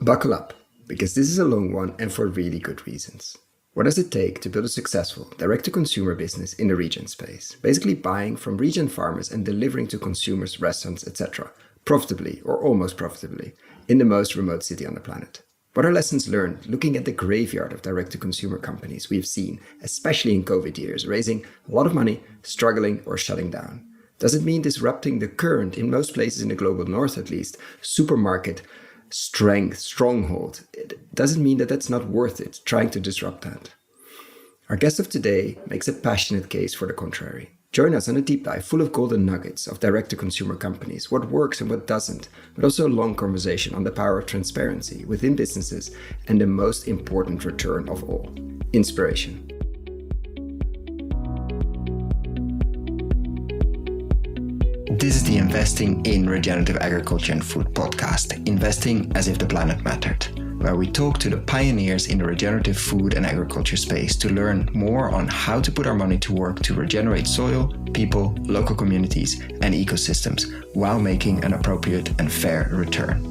Buckle up, because this is a long one and for really good reasons. What does it take to build a successful direct-to-consumer business in the regen space? Basically buying from regen farmers and delivering to consumers, restaurants, etc. profitably or almost profitably in the most remote city on the planet. What are lessons learned looking at the graveyard of direct-to-consumer companies we've seen, especially in COVID years, raising a lot of money, struggling or shutting down? Does it mean disrupting the current, in most places in the global north at least, supermarket stronghold? It doesn't mean that that's not worth it, trying to disrupt that. Our guest of today makes a passionate case for the contrary. Join us on a deep dive full of golden nuggets of direct-to-consumer companies, what works and what doesn't, but also a long conversation on the power of transparency within businesses and the most important return of all, inspiration. This is the Investing in Regenerative Agriculture and Food podcast, Investing as if the planet mattered, where we talk to the pioneers in the regenerative food and agriculture space to learn more on how to put our money to work to regenerate soil, people, local communities, and ecosystems while making an appropriate and fair return.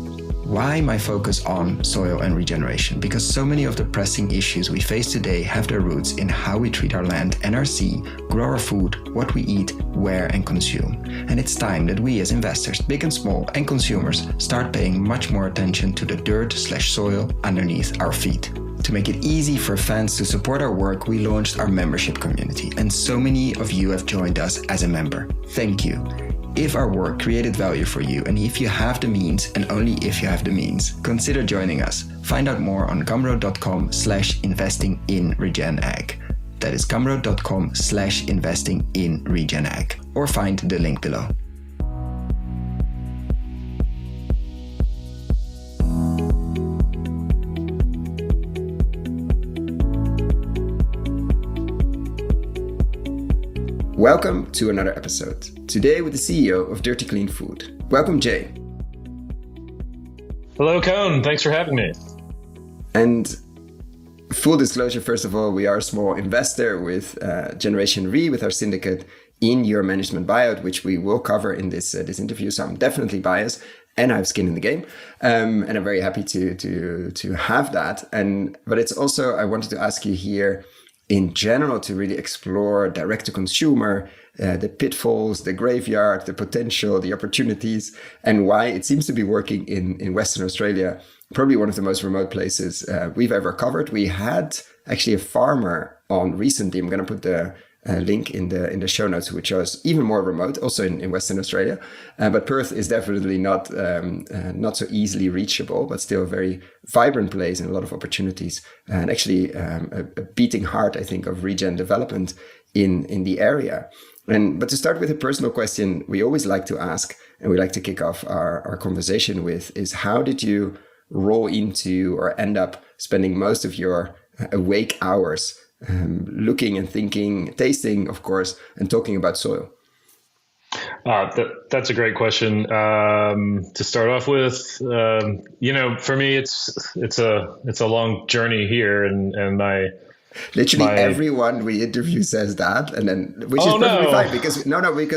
Why my focus on soil and regeneration? Because so many of the pressing issues we face today have their roots in how we treat our land and our sea, grow our food, what we eat, where and consume. And it's time that we as investors, big and small, and consumers start paying much more attention to the dirt/soil underneath our feet. To make it easy for fans to support our work, we launched our membership community, and so many of you have joined us as a member. Thank you. If our work created value for you, and if you have the means, and only if you have the means, consider joining us. Find out more on gumroad.com/investing-in-regen-ag. That is gumroad.com/investing-in-regen-ag, or find the link below. Welcome to another episode. Today with the CEO of Dirty Clean Food. Welcome, Jay. Hello, Koen. Thanks for having me. And full disclosure, first of all, we are a small investor with Generation Re, with our syndicate, in your management buyout, which we will cover in this interview. So I'm definitely biased, and I have skin in the game, and I'm very happy to have that. But it's also, I wanted to ask you here, in general, to really explore direct-to-consumer, the pitfalls, the graveyard, the potential, the opportunities, and why it seems to be working in Western Australia, probably one of the most remote places we've ever covered. We had actually a farmer on recently. I'm going to put the link in the show notes, which was even more remote, also in Western Australia. But Perth is definitely not so easily reachable, but still a very vibrant place and a lot of opportunities, and actually a beating heart, I think, of regen development in the area. But to start with a personal question, we always like to ask, and we like to kick off our conversation with, is how did you roll into or end up spending most of your awake hours looking and thinking, tasting, of course, and talking about soil? That's a great question to start off with. For me, it's a long journey here, and literally everyone we interview says that, and then which is perfectly fine because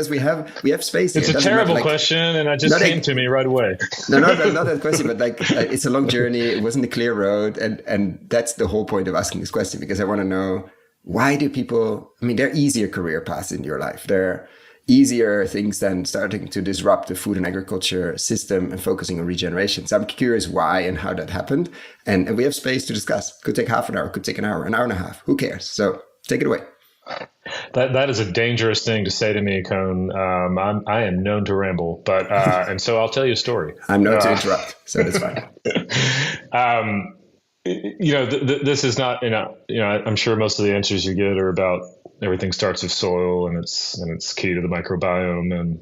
we have space. It's here. A terrible question, and it just came to me right away. not that question, but it's a long journey. It wasn't a clear road, and that's the whole point of asking this question, because I want to know, why do people? I mean, there are easier career paths in your life. There are easier things than starting to disrupt the food and agriculture system and focusing on regeneration. So I'm curious why and how that happened. And we have space to discuss. Could take half an hour, could take an hour and a half. Who cares? So take it away. That is a dangerous thing to say to me, Koen. I am known to ramble, but and so I'll tell you a story. I'm known to interrupt, so that's fine. This is not, I'm sure most of the answers you get are about everything starts with soil, and it's key to the microbiome. And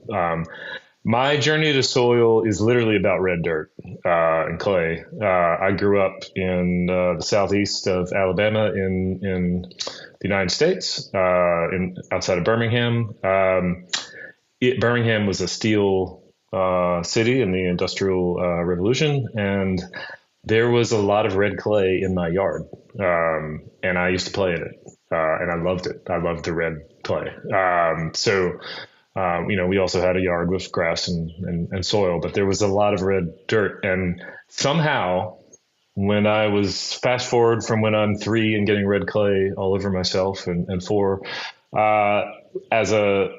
my journey to soil is literally about red dirt and clay. I grew up in the southeast of Alabama in the United States, outside of Birmingham. Birmingham was a steel city in the Industrial Revolution, and there was a lot of red clay in my yard, and I used to play in it, and I loved it. I loved the red clay. We also had a yard with grass and soil, but there was a lot of red dirt, and somehow when I was fast forward from when I'm 3 and getting red clay all over myself, and 4, uh, as a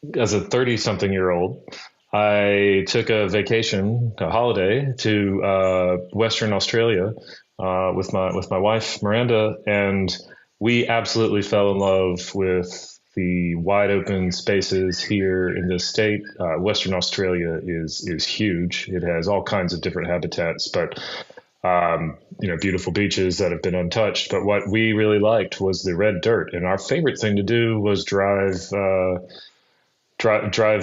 30 something year old, I took a vacation, a holiday to Western Australia with my wife Miranda, and we absolutely fell in love with the wide open spaces here in this state. Western Australia is huge. It has all kinds of different habitats, but beautiful beaches that have been untouched. But what we really liked was the red dirt, and our favorite thing to do was drive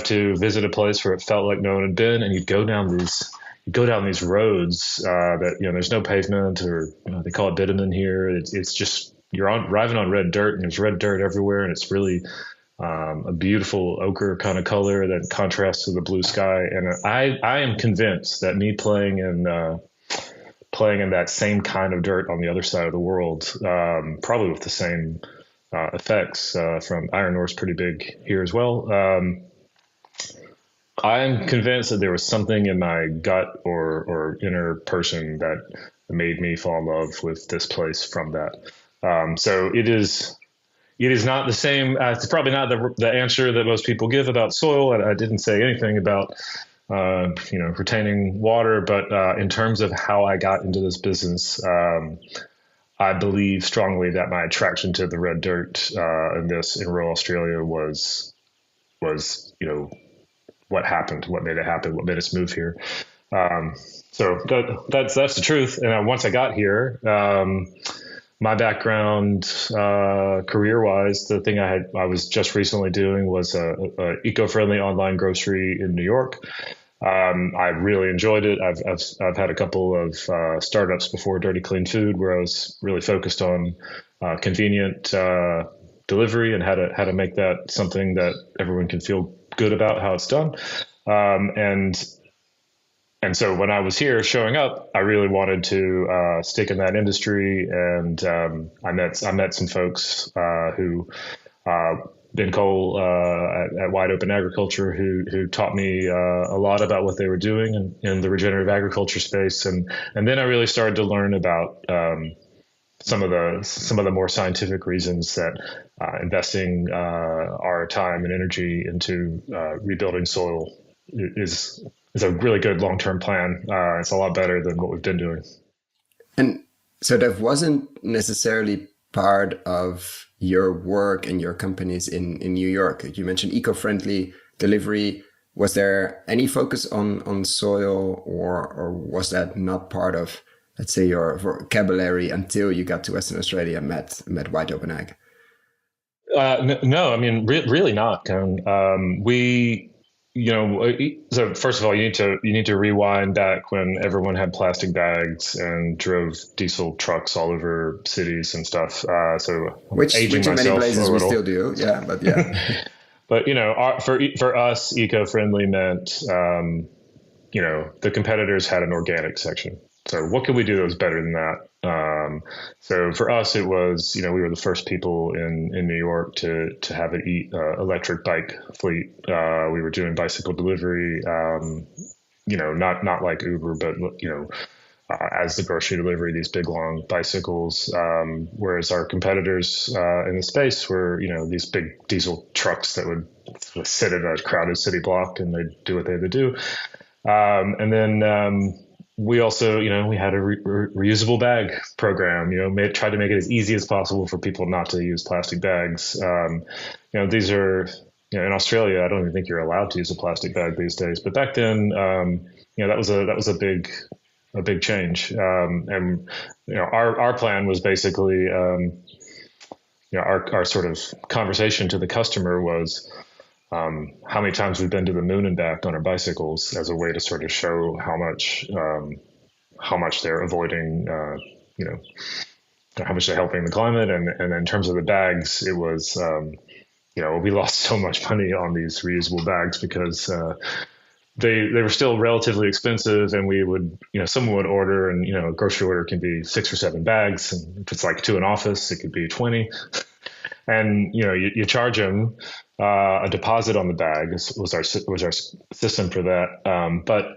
to visit a place where it felt like no one had been, and you'd go down these roads that there's no pavement, or they call it bitumen here. It's just driving on red dirt, and there's red dirt everywhere, and it's really a beautiful ochre kind of color that contrasts to the blue sky. And I am convinced that me playing in that same kind of dirt on the other side of the world, probably with the same effects from iron ore is pretty big here as well. I'm convinced that there was something in my gut or inner person that made me fall in love with this place from that. So it is not the same. It's probably not the answer that most people give about soil. I didn't say anything about retaining water, but in terms of how I got into this business, I believe strongly that my attraction to the red dirt in rural Australia was what happened, what made it happen, what made us move here. So that's the truth. And once I got here, my background, career-wise, the thing I was just recently doing was a eco-friendly online grocery in New York. I really enjoyed it. I've had a couple of startups before, Dirty Clean Food, where I was really focused on convenient delivery and how to make that something that everyone can feel good about how it's done. And so when I was here showing up, I really wanted to stick in that industry, and I met some folks who Ben Cole at Wide Open Agriculture, who taught me a lot about what they were doing in the regenerative agriculture space, and then I really started to learn about some of the more scientific reasons that investing our time and energy into rebuilding soil is a really good long-term plan. It's a lot better than what we've been doing. And so that wasn't necessarily part of your work and your companies in New York. You mentioned eco-friendly delivery. Was there any focus on soil, or was that not part of, let's say, your vocabulary until you got to Western Australia and met Wide Open Ag? No, I mean, really not. So first of all, you need to rewind back when everyone had plastic bags and drove diesel trucks all over cities and stuff. Which in many places we still do. Yeah, but yeah. But for us, eco-friendly meant the competitors had an organic section. So what could we do that was better than that? So for us, it was, we were the first people in New York to have an electric bike fleet. We were doing bicycle delivery, not like Uber, but, as the grocery delivery, these big, long bicycles. Whereas our competitors in the space were, these big diesel trucks that would sit in a crowded city block, and they'd do what they had to do. And then we also, we had a reusable bag program, tried to make it as easy as possible for people not to use plastic bags. These are, in Australia, I don't even think you're allowed to use a plastic bag these days. But back then, that was a big change. And our plan was basically, our sort of conversation to the customer was, how many times we've been to the moon and back on our bicycles, as a way to sort of show how much they're avoiding, how much they're helping the climate. And in terms of the bags, it was, we lost so much money on these reusable bags because they were still relatively expensive, and we would, someone would order, and, a grocery order can be 6 or 7 bags. And if it's like to an office, it could be 20. And, you charge them a deposit on the bag was our system for that. But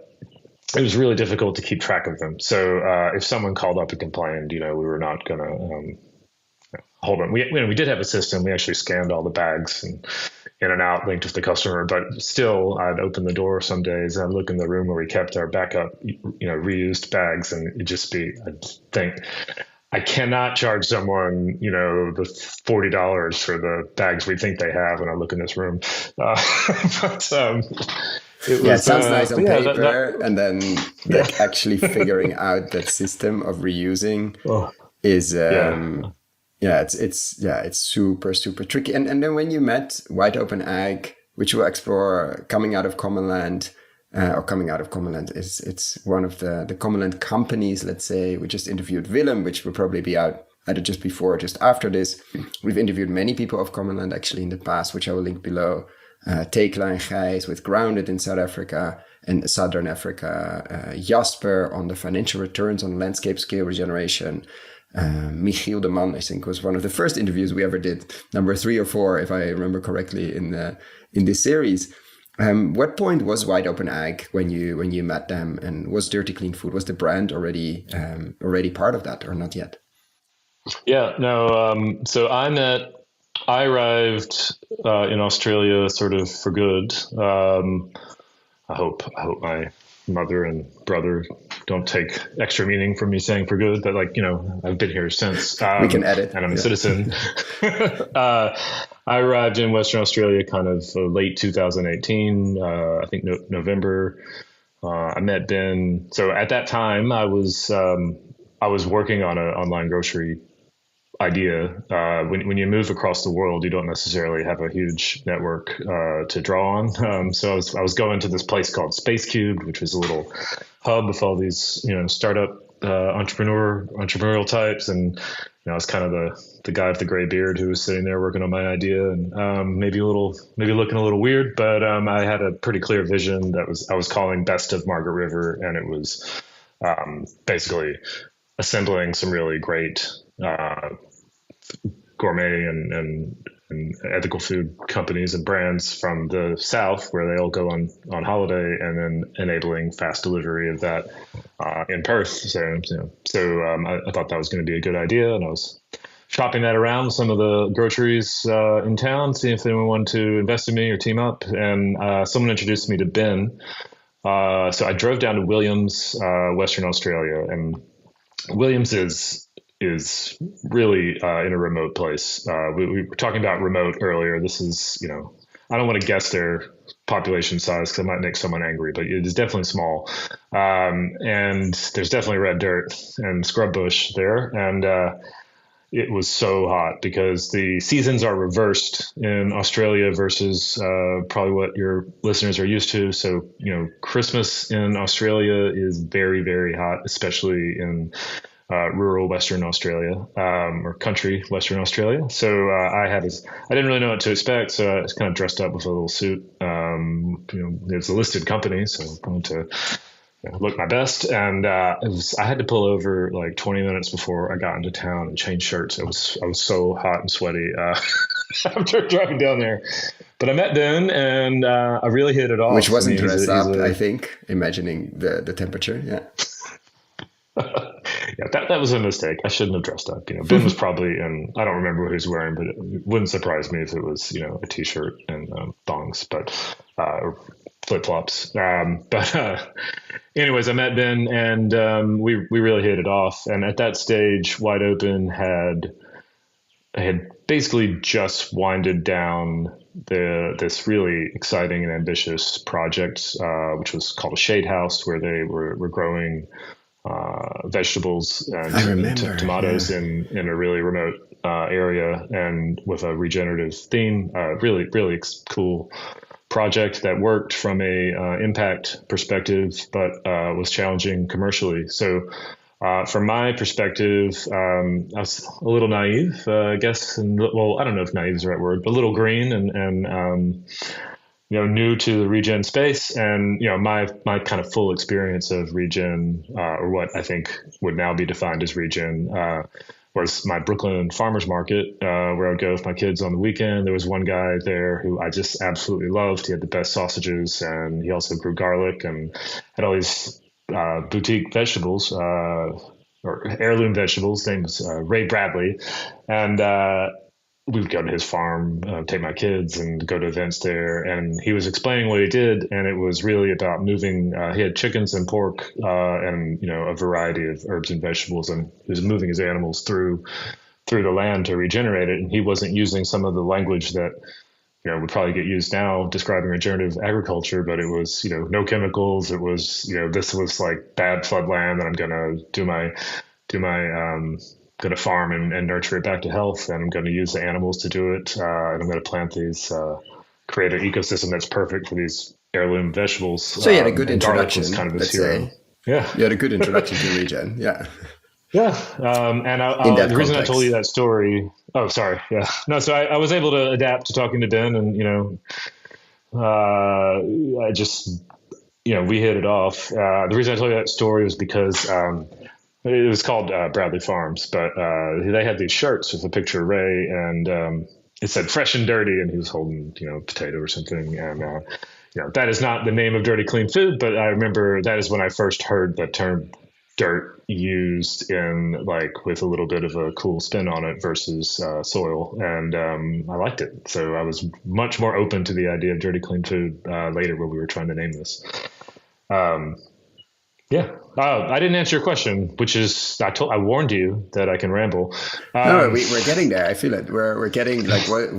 it was really difficult to keep track of them. So if someone called up and complained, we were not going to hold them. We did have a system. We actually scanned all the bags and in and out, linked with the customer. But still, I'd open the door some days and I'd look in the room where we kept our backup, reused bags, and it'd just be, I'd think, I cannot charge someone, the $40 for the bags we think they have, and I look in this room. But it sounds nice on paper, and then actually figuring out that system of reusing is it's super tricky. And then when you met Wide Open Ag, which we'll explore, coming out of Common Land, it's one of the Common Land companies. Let's say we just interviewed Willem, which will probably be out either just before or just after this. We've interviewed many people of Common Land actually in the past, which I will link below. Tekla and Gijs with Grounded in South Africa and Southern Africa, Jasper on the financial returns on landscape scale regeneration. Michiel de Man, I think, was one of the first interviews we ever did, number 3 or 4, if I remember correctly, in this series. What point was Wide Open Ag when you met them, and was Dirty Clean Food, was the brand already part of that or not yet? Yeah, no. So I arrived in Australia sort of for good. I hope my mother and brother don't take extra meaning from me saying for good, but I've been here since. We can edit. And I'm a citizen. I arrived in Western Australia kind of late 2018, I think November. I met Ben. So at that time I was working on an online grocery idea. When you move across the world, you don't necessarily have a huge network to draw on. So I was going to this place called Space Cubed, which was a little hub with all these startup entrepreneurial types, and I was kind of the guy with the gray beard who was sitting there working on my idea, and maybe looking a little weird, but I had a pretty clear vision that I was calling Best of Margaret River, and it was basically assembling some really great gourmet and ethical food companies and brands from the South, where they all go on holiday, and then enabling fast delivery of that in Perth. So I thought that was going to be a good idea, and I was shopping that around with some of the groceries in town, seeing if anyone wanted to invest in me or team up. And someone introduced me to Ben. So I drove down to Williams, Western Australia, and Williams is really in a remote place. We were talking about remote earlier. This is, I don't want to guess their population size because I might make someone angry, but it is definitely small. And there's definitely red dirt and scrub bush there. And it was so hot because the seasons are reversed in Australia versus probably what your listeners are used to. So, Christmas in Australia is very, very hot, especially in rural Western Australia, or country Western Australia. So I didn't really know what to expect. So I was kind of dressed up with a little suit. It's a listed company, so I wanted to look my best. And I had to pull over like 20 minutes before I got into town and change shirts. I was so hot and sweaty after driving down there. But I met Ben, and I really hit it off. Which wasn't dressed up, I think, imagining the temperature. Yeah. Yeah, that was a mistake. I shouldn't have dressed up. Ben was probably in, I don't remember what he was wearing, but it wouldn't surprise me if it was, a t-shirt and thongs, or flip-flops. Anyways, I met Ben, and we really hit it off. And at that stage, Wide Open had basically just winded down this really exciting and ambitious project, which was called a shade house, where they were growing vegetables and tomatoes in a really remote area, and with a regenerative theme. Really, really cool project that worked from a impact perspective, but was challenging commercially. So from my perspective, I was a little naive, I guess. I don't know if naive is the right word, but a little green and new to the regen space. And, my kind of full experience of regen, or what I think would now be defined as regen, was my Brooklyn farmers market, where I would go with my kids on the weekend. There was one guy there who I just absolutely loved. He had the best sausages, and he also grew garlic and had all these boutique vegetables, or heirloom vegetables. His name was Ray Bradley. And we would go to his farm, take my kids and go to events there. And he was explaining what he did. And it was really about moving, he had chickens and pork and, a variety of herbs and vegetables. And he was moving his animals through the land to regenerate it. And he wasn't using some of the language that, would probably get used now describing regenerative agriculture, but it was, no chemicals. It was, this was like bad flood land that I'm going to do my going to farm and nurture it back to health. And I'm going to use the animals to do it. And I'm going to plant these, create an ecosystem that's perfect for these heirloom vegetables. So you had a good introduction, kind of let's hero. say. Yeah. You had a good introduction to regen. Yeah. Yeah. And the reason I told you that story, oh, sorry. Yeah. No, so I was able to adapt to talking to Ben and, I just, we hit it off. The reason I told you that story was because, it was called Bradley Farms, but they had these shirts with a picture of Ray, and it said "fresh and dirty," and he was holding, a potato or something. And that is not the name of Dirty Clean Food, but I remember that is when I first heard the term dirt used in with a little bit of a cool spin on it versus soil, and I liked it. So I was much more open to the idea of Dirty Clean Food later when we were trying to name this. Yeah. I didn't answer your question, which is I warned you that I can ramble. No, we're getting there. I feel it. We're getting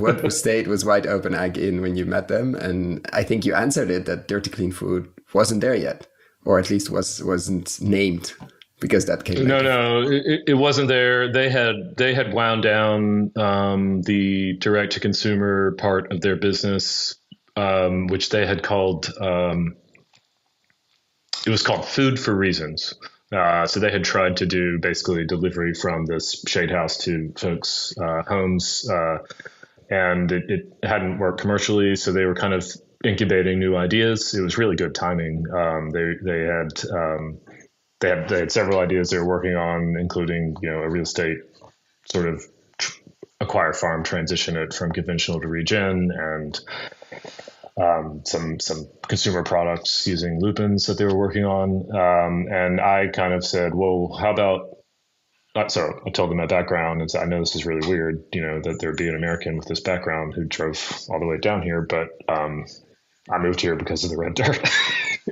what state was White Open Ag in when you met them, and I think you answered it that Dirty Clean Food wasn't there yet, or at least wasn't named because that came. No, it wasn't there. They had wound down the direct to consumer part of their business, which they had called. It was called Food for Reasons. So they had tried to do basically delivery from this shade house to folks' homes, and it hadn't worked commercially. So they were kind of incubating new ideas. It was really good timing. They had several ideas they were working on, including a real estate sort of acquire farm, transition it from conventional to regen, and some consumer products using lupins that they were working on. And I kind of said, well, how about, so I told them my background and said, I know this is really weird, that there'd be an American with this background who drove all the way down here, but I moved here because of the red dirt.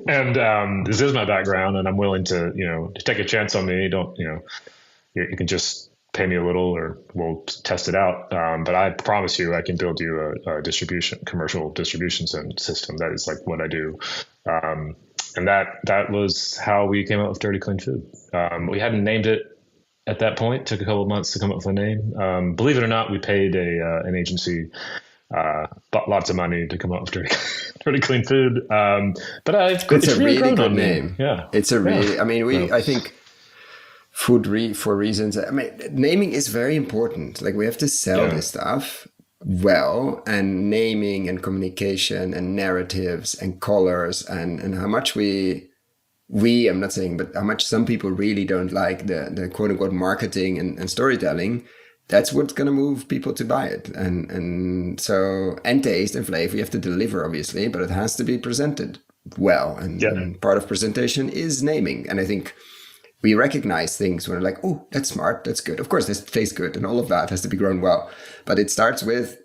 And this is my background, and I'm willing to, take a chance on me. Don't, you can just pay me a little or we'll test it out. But I promise you, I can build you a commercial distribution system. That is what I do. And that was how we came up with Dirty Clean Food. We hadn't named it at that point. It took a couple of months to come up with a name. Believe it or not, we paid an agency lots of money to come up with Dirty Clean Food. But it's a really good name. Yeah. It's a really, I think food for reasons. Naming is very important. We have to sell this stuff well, and naming and communication and narratives and colors and how much I'm not saying, but how much some people really don't like the quote unquote marketing and storytelling. That's what's going to move people to buy it. And taste and flavor, you have to deliver, obviously, but it has to be presented well. And part of presentation is naming. And I think we recognize things when we're like, oh, that's smart, that's good. Of course, this tastes good, and all of that has to be grown well. But it starts with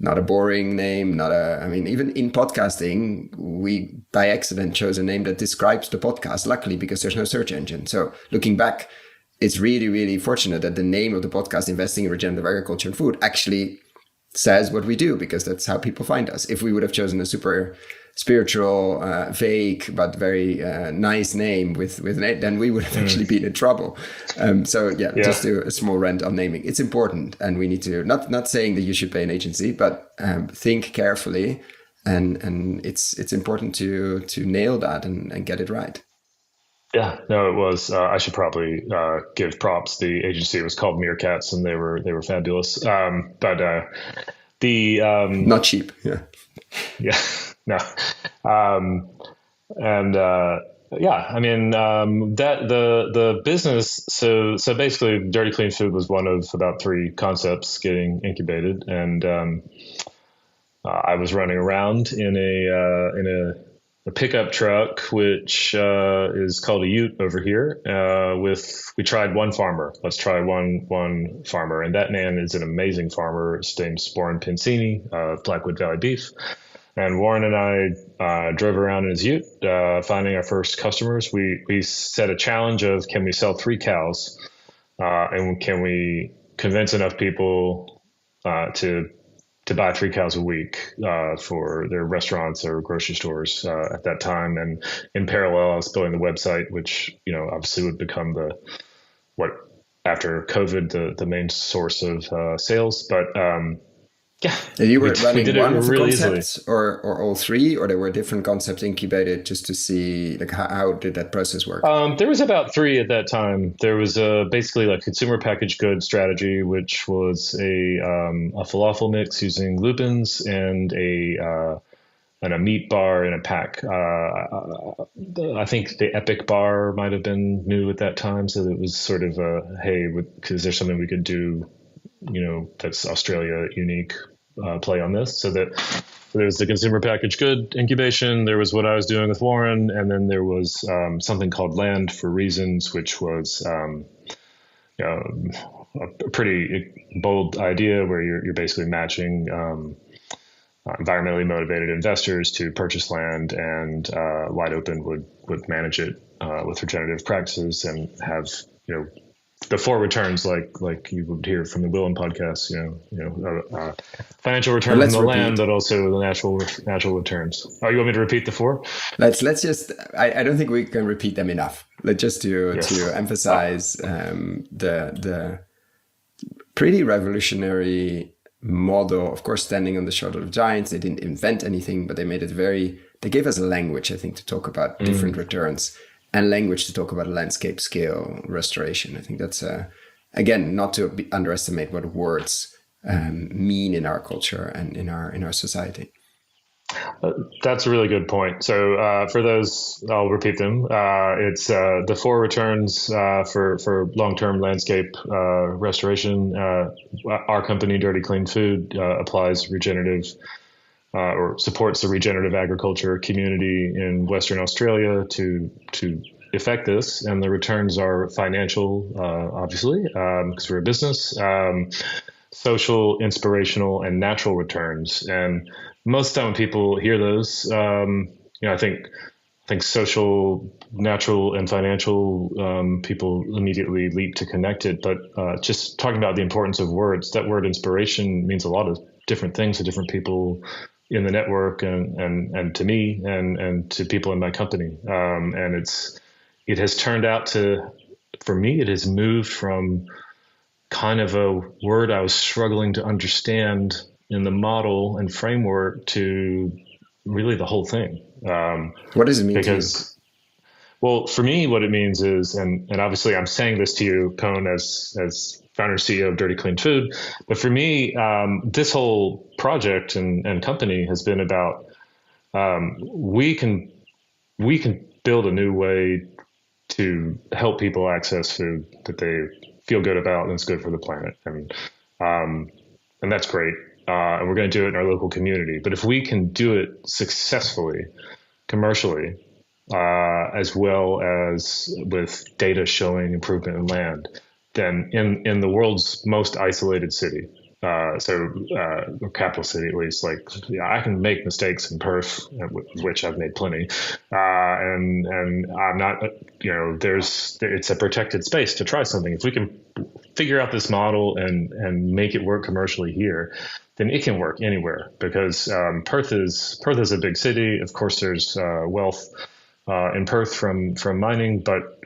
not a boring name, even in podcasting, we by accident chose a name that describes the podcast, luckily, because there's no search engine. So looking back, it's really, really fortunate that the name of the podcast, Investing in Regenerative Agriculture and Food, actually says what we do, because that's how people find us. If we would have chosen a super spiritual, vague, but very nice name with then we would have actually been in trouble. Just do a small rant on naming. It's important, and we need to, not saying that you should pay an agency, but think carefully, and it's important to nail that and get it right. Yeah, no, it was. I should probably give props. The agency was called Meerkats, and they were fabulous. But not cheap. Yeah. Yeah. No. That the business. So basically, Dirty Clean Food was one of about 3 concepts getting incubated, and I was running around in a a pickup truck, which is called a Ute over here. We tried one farmer. Let's try one farmer, and that man is an amazing farmer. His name's Warren Pincini, Blackwood Valley Beef. And Warren and I drove around in his Ute, finding our first customers. We set a challenge of, can we sell 3 cows, and can we convince enough people to buy 3 cows a week for their restaurants or grocery stores at that time. And in parallel, I was building the website, which obviously would become after COVID the main source of sales. But yeah, and you were running one of the really concepts, or all 3, or there were different concepts incubated just to see like how did that process work? There was about 3 at that time. There was basically like consumer packaged goods strategy, which was a falafel mix using lupins and a meat bar in a pack. I think the Epic bar might have been new at that time, so it was sort of hey, because there's something we could do, that's Australia unique. Play on this. So there's the consumer packaged good incubation. There was what I was doing with Warren, and then there was something called Land for Reasons, which was a pretty bold idea where you're basically matching environmentally motivated investors to purchase land, and Wide Open would manage it with regenerative practices and have the 4 returns, like you would hear from the Willem podcast, financial return from the land, but also the natural returns. Oh, you want me to repeat the 4? Let's just. I don't think we can repeat them enough. Just to emphasize the pretty revolutionary model. Of course, standing on the shoulder of giants. They didn't invent anything, but they made it They gave us a language, I think, to talk about different returns. And language to talk about landscape scale restoration. I think that's, again, not to underestimate what words mean in our culture and in our society. That's a really good point. So for those, I'll repeat them. It's the 4 returns for long-term landscape restoration. Our company, Dirty Clean Food, applies regenerative or supports the regenerative agriculture community in Western Australia to effect this. And the returns are financial, obviously, because we're a business, social, inspirational, and natural returns. And most of the time when people hear those, I think social, natural, and financial, people immediately leap to connect it. But just talking about the importance of words, that word inspiration means a lot of different things to different people in the network and to me and to people in my company. And it has turned out to, for me, it has moved from kind of a word I was struggling to understand in the model and framework to really the whole thing. What does it mean to you? Well, for me, what it means is, and obviously I'm saying this to you, Cone, as founder CEO of Dirty Clean Food, but for me, this whole project and company has been about we can build a new way to help people access food that they feel good about and it's good for the planet, and that's great. And we're going to do it in our local community. But if we can do it successfully, commercially, as well as with data showing improvement in land, then in the world's most isolated city, or capital city at least, I can make mistakes in Perth, which I've made plenty, and I'm not, it's a protected space to try something. If we can figure out this model and make it work commercially here, then it can work anywhere, because Perth is a big city. Of course, there's wealth in Perth from mining, but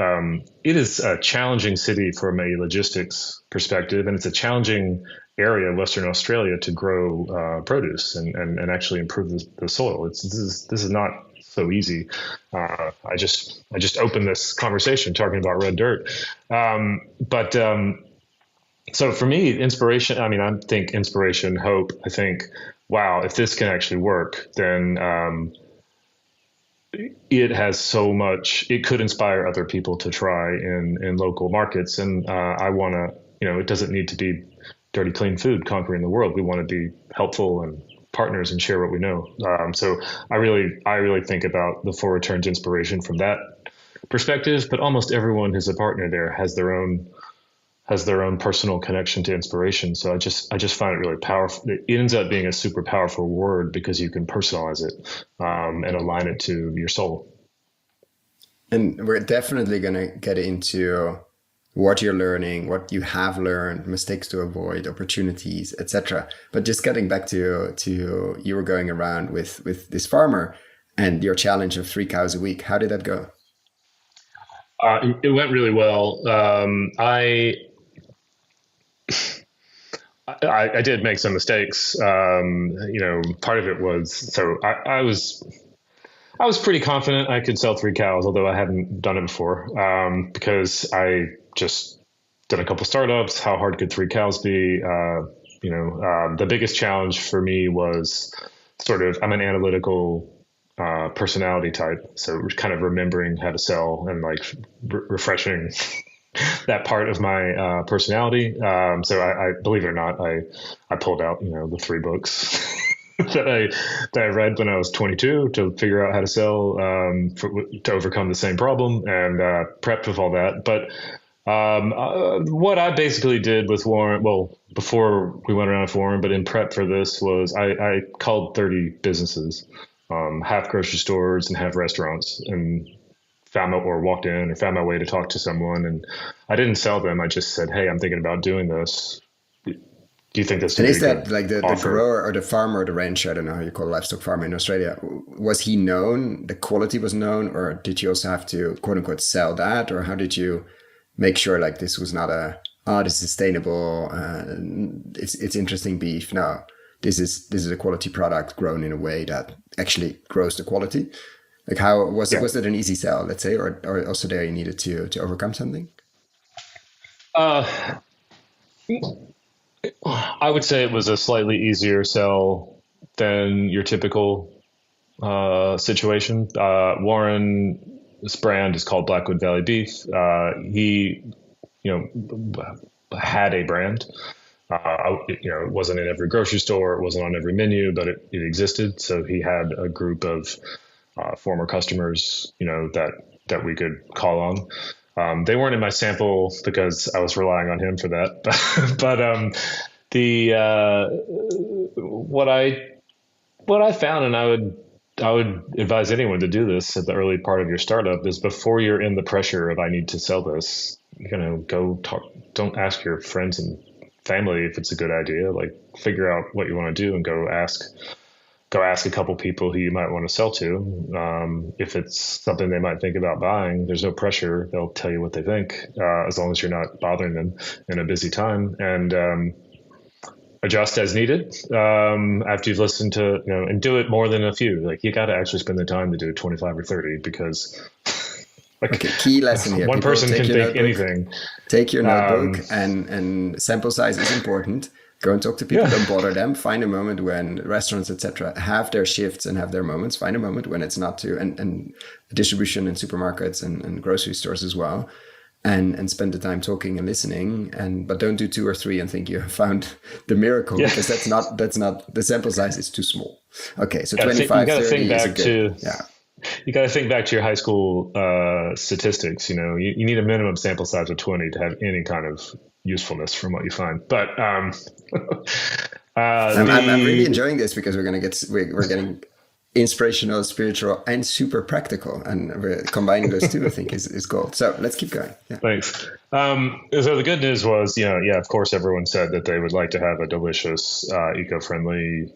it is a challenging city from a logistics perspective, and it's a challenging area of Western Australia to grow produce and actually improve the soil. This is not so easy. I just opened this conversation talking about red dirt, but so for me, inspiration. I mean, I think inspiration, hope. I think, wow, if this can actually work, then it has so much. It could inspire other people to try in local markets, and I want to. It doesn't need to be Dirty Clean Food conquering the world. We want to be helpful and partners and share what we know. So I really think about the 4 Returns inspiration from that perspective, but almost everyone who's a partner there has their own personal connection to inspiration. So I just find it really powerful. It ends up being a super powerful word because you can personalize it and align it to your soul. And we're definitely going to get into what you're learning, what you have learned, mistakes to avoid, opportunities, etc. But just getting back to you were going around with this farmer and your challenge of 3 cows a week. How did that go? It went really well. I did make some mistakes. Part of it was, I was pretty confident I could sell 3 cows, although I hadn't done it before, because I just did a couple startups. How hard could 3 cows be? The biggest challenge for me was I'm an analytical personality type, so kind of remembering how to sell and like refreshing that part of my personality. So I believe it or not, I pulled out the 3 books that I read when I was 22 to figure out how to sell, to overcome the same problem, and prepped with all that. But what I basically did with Warren, well, before we went around with Warren, but in prep for this, was I called 30 businesses, half grocery stores and half restaurants, and walked in or found my way to talk to someone. And I didn't sell them. I just said, hey, I'm thinking about doing this. Do you think this would be is that like the offer? grower or the farmer or the rancher, I don't know how you call livestock farmer in Australia, was he known, the quality was known, or did you also have to quote unquote sell that? Or how did you make sure like this was not this is sustainable, it's interesting beef? No, this is a quality product grown in a way that actually grows the quality. Like how was it an easy sell, let's say, or also there you needed to overcome something? I would say it was a slightly easier sell than your typical situation. Warren's brand is called Blackwood Valley Beef. He, had a brand. It wasn't in every grocery store, it wasn't on every menu, but it existed. So he had a group of former customers, that we could call on. They weren't in my sample because I was relying on him for that. But what I found, and I would advise anyone to do this at the early part of your startup, is before you're in the pressure of I need to sell this, go talk. Don't ask your friends and family if it's a good idea. Like figure out what you want to do and go ask a couple people who you might want to sell to. If it's something they might think about buying, there's no pressure. They'll tell you what they think, as long as you're not bothering them in a busy time, and adjust as needed after you've listened to, and do it more than a few. Like you got to actually spend the time to do 25 or 30 because okay, key lesson here. One person can think anything. Take your notebook and sample size is important. Go and talk to people. Don't bother them. Find a moment when restaurants, etc., have their shifts and have their moments. Find a moment when it's not to, and distribution and supermarkets and grocery stores as well, and spend the time talking and listening. But don't do 2 or 3 and think you have found the miracle, because that's not the sample size is too small. Okay, so 25, 30 is a good. You got to think back to your high school statistics. You need a minimum sample size of 20 to have any kind of usefulness from what you find. But I'm really enjoying this because we're getting inspirational, spiritual, and super practical, and we're combining those two. I think is gold. So let's keep going. Yeah. Thanks. So the good news was, of course, everyone said that they would like to have a delicious, eco-friendly,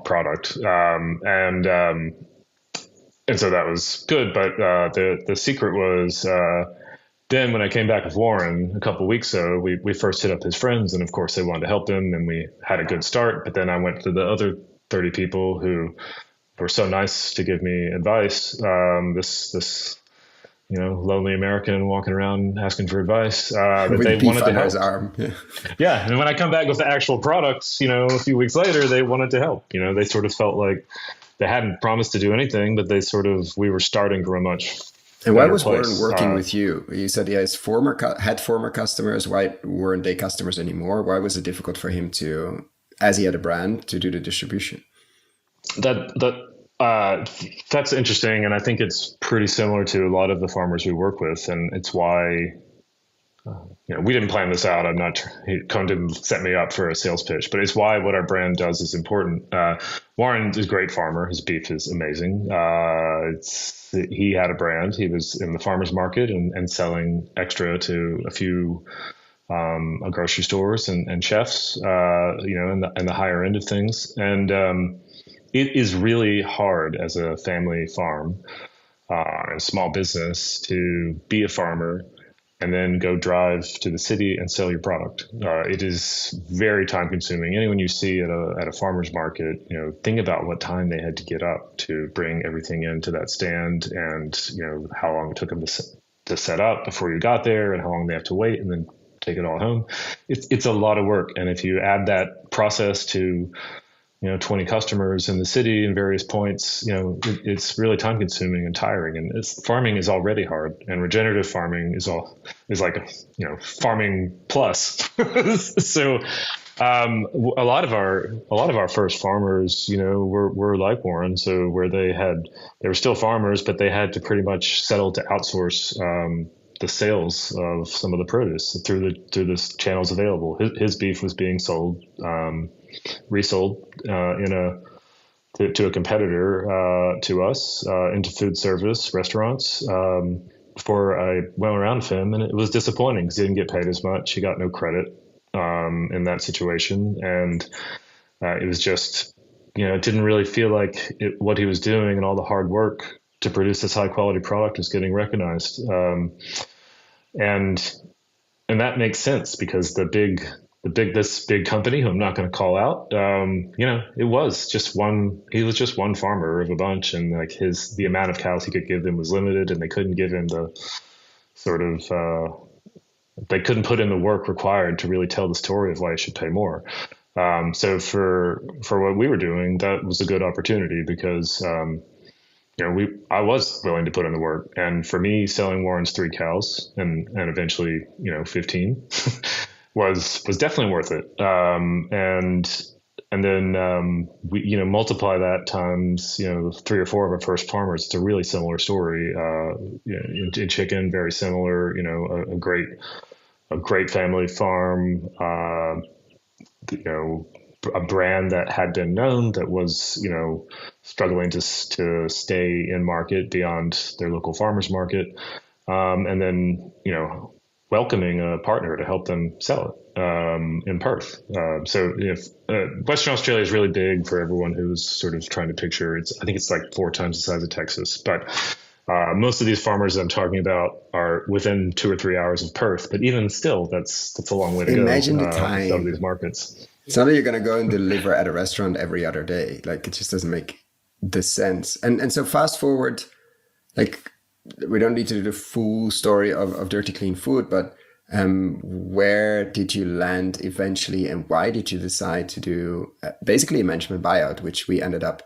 product, and so that was good. But the secret was. Then when I came back with Warren a couple of weeks ago, we first hit up his friends, and of course they wanted to help him, and we had a good start. But then I went to the other 30 people who were so nice to give me advice. This lonely American walking around asking for advice. That with they wanted to help. His arm. Yeah, and when I come back with the actual products, a few weeks later, they wanted to help. They sort of felt like they hadn't promised to do anything, but we were starting from a much. And why was Warren working with you? You said he had former customers. Why weren't they customers anymore? Why was it difficult for him to as he had a brand to do the distribution. That's interesting, and I think it's pretty similar to a lot of the farmers we work with, and it's why we didn't plan this out. Cone didn't set me up for a sales pitch, but it's why what our brand does is important. Warren is a great farmer. His beef is amazing. He had a brand. He was in the farmer's market and selling extra to a few grocery stores and chefs, in the higher end of things. And it is really hard as a family farm and small business to be a farmer and then go drive to the city and sell your product. It is very time consuming. Anyone you see at a farmer's market, think about what time they had to get up to bring everything into that stand, and how long it took them to set up before you got there, and how long they have to wait and then take it all home. It's a lot of work. And if you add that process to 20 customers in the city in various points, it's really time consuming and tiring. And farming is already hard, and regenerative farming is like, farming plus. So, a lot of our first farmers, were like Warren. So where they were still farmers, but they had to pretty much settle to outsource, the sales of some of the produce through the channels available. His beef was being sold, resold to a competitor to us into food service restaurants. Before I went around with him, and it was disappointing because he didn't get paid as much. He got no credit in that situation, and it was just it didn't really feel like what he was doing and all the hard work to produce this high quality product was getting recognized. And that makes sense because this big company, who I'm not going to call out, he was just one farmer of a bunch, and like the amount of cows he could give them was limited, and they couldn't give him the sort of, they couldn't put in the work required to really tell the story of why he should pay more. So for what we were doing, that was a good opportunity because, I was willing to put in the work, and for me, selling Warren's 3 cows and eventually, 15 was definitely worth it. And then we, multiply that times, 3 or 4 of our first farmers. It's a really similar story. In chicken, very similar. A great family farm. A brand that had been known that was, struggling to stay in market beyond their local farmers market. And then, welcoming a partner to help them sell it in Perth. So if Western Australia is really big for everyone who's sort of trying to picture, I think it's like 4 times the size of Texas, but most of these farmers that I'm talking about are within 2 or 3 hours of Perth. But even still, that's a long way to go. Imagine the time. Some of these markets. It's not that you're going to go and deliver at a restaurant every other day. Like, it just doesn't make the sense. And so fast forward, like, we don't need to do the full story of Dirty Clean Food, but where did you land eventually, and why did you decide to do basically a management buyout, which we ended up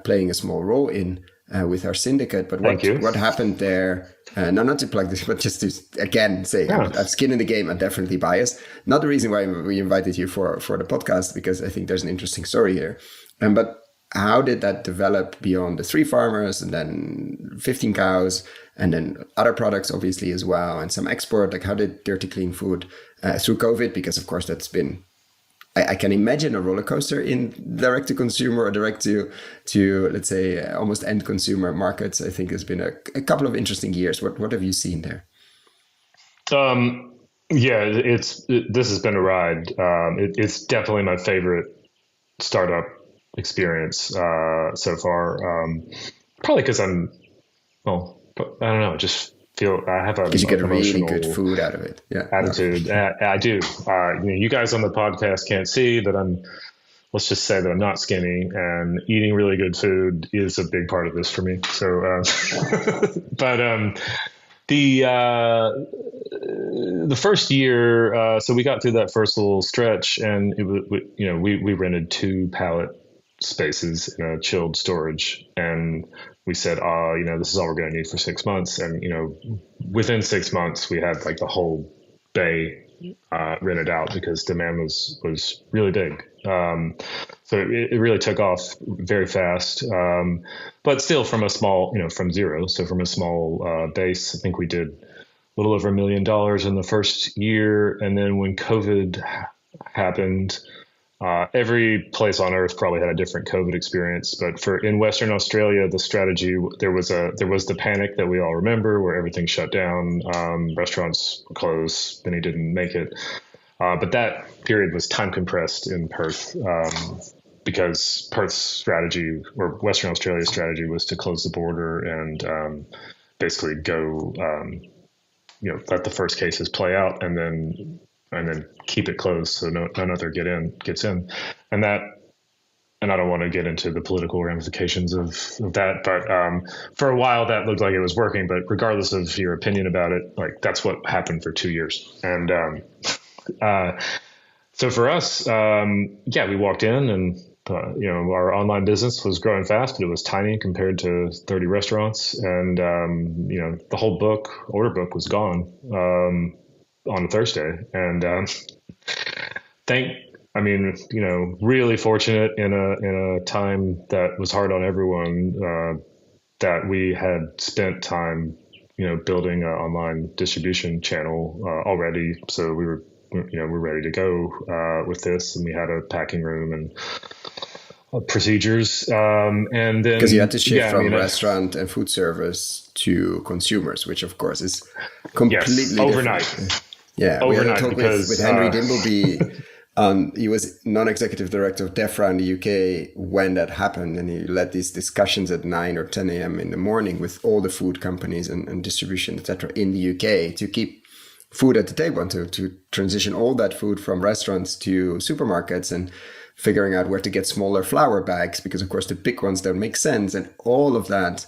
playing a small role in with our syndicate? But what happened there? No, not to plug this, but just to again say, I've skin in the game. I'm definitely biased. Not the reason why we invited you for the podcast, because I think there's an interesting story here. But how did that develop beyond the 3 farmers and then 15 cows and then other products obviously as well, and some export? Like, how did Dirty Clean Food through COVID? Because of course that's been, I can imagine, a roller coaster in direct to consumer or direct to let's say almost end consumer markets. I think has been a couple of interesting years. What have you seen there? This has been a ride. It's definitely my favorite startup experience so far. Probably because I don't know, just feel I have because you get really good food out of it. Yeah, attitude. I do. You guys on the podcast can't see, but let's just say that I'm not skinny, and eating really good food is a big part of this for me. So, but the first year, so we got through that first little stretch, and it was, we rented 2 pallet spaces in a chilled storage, and we said, this is all we're going to need for 6 months. And, within 6 months, we had like the whole bay rented out because demand was really big. So it really took off very fast. But still from a small, from zero. So from a small base, I think we did a little over $1 million in the first year. And then when COVID happened, every place on earth probably had a different COVID experience, but in Western Australia, the strategy, there was the panic that we all remember where everything shut down, restaurants were closed, then he didn't make it. But that period was time compressed in Perth, because Perth's strategy, or Western Australia's strategy, was to close the border and basically go, let the first cases play out and then keep it closed so none other gets in. And I don't want to get into the political ramifications of that, but for a while that looked like it was working. But regardless of your opinion about it, like that's what happened for 2 years. And so for us, we walked in and our online business was growing fast, but it was tiny compared to 30 restaurants, and the whole order book was gone on a Thursday, and really fortunate in a time that was hard on everyone, that we had spent time, building an online distribution channel already. So we're ready to go with this, and we had a packing room and procedures, and then because you had to shift from restaurant and food service to consumers, which of course is completely overnight. Different. Yeah, overnight, we had a talk because with Henry Dimbleby. He was non-executive director of DEFRA in the UK when that happened, and he led these discussions at 9 or 10 a.m. in the morning with all the food companies and distribution, etc., in the UK to keep food at the table and to transition all that food from restaurants to supermarkets, and figuring out where to get smaller flour bags, because of course the big ones don't make sense, and all of that.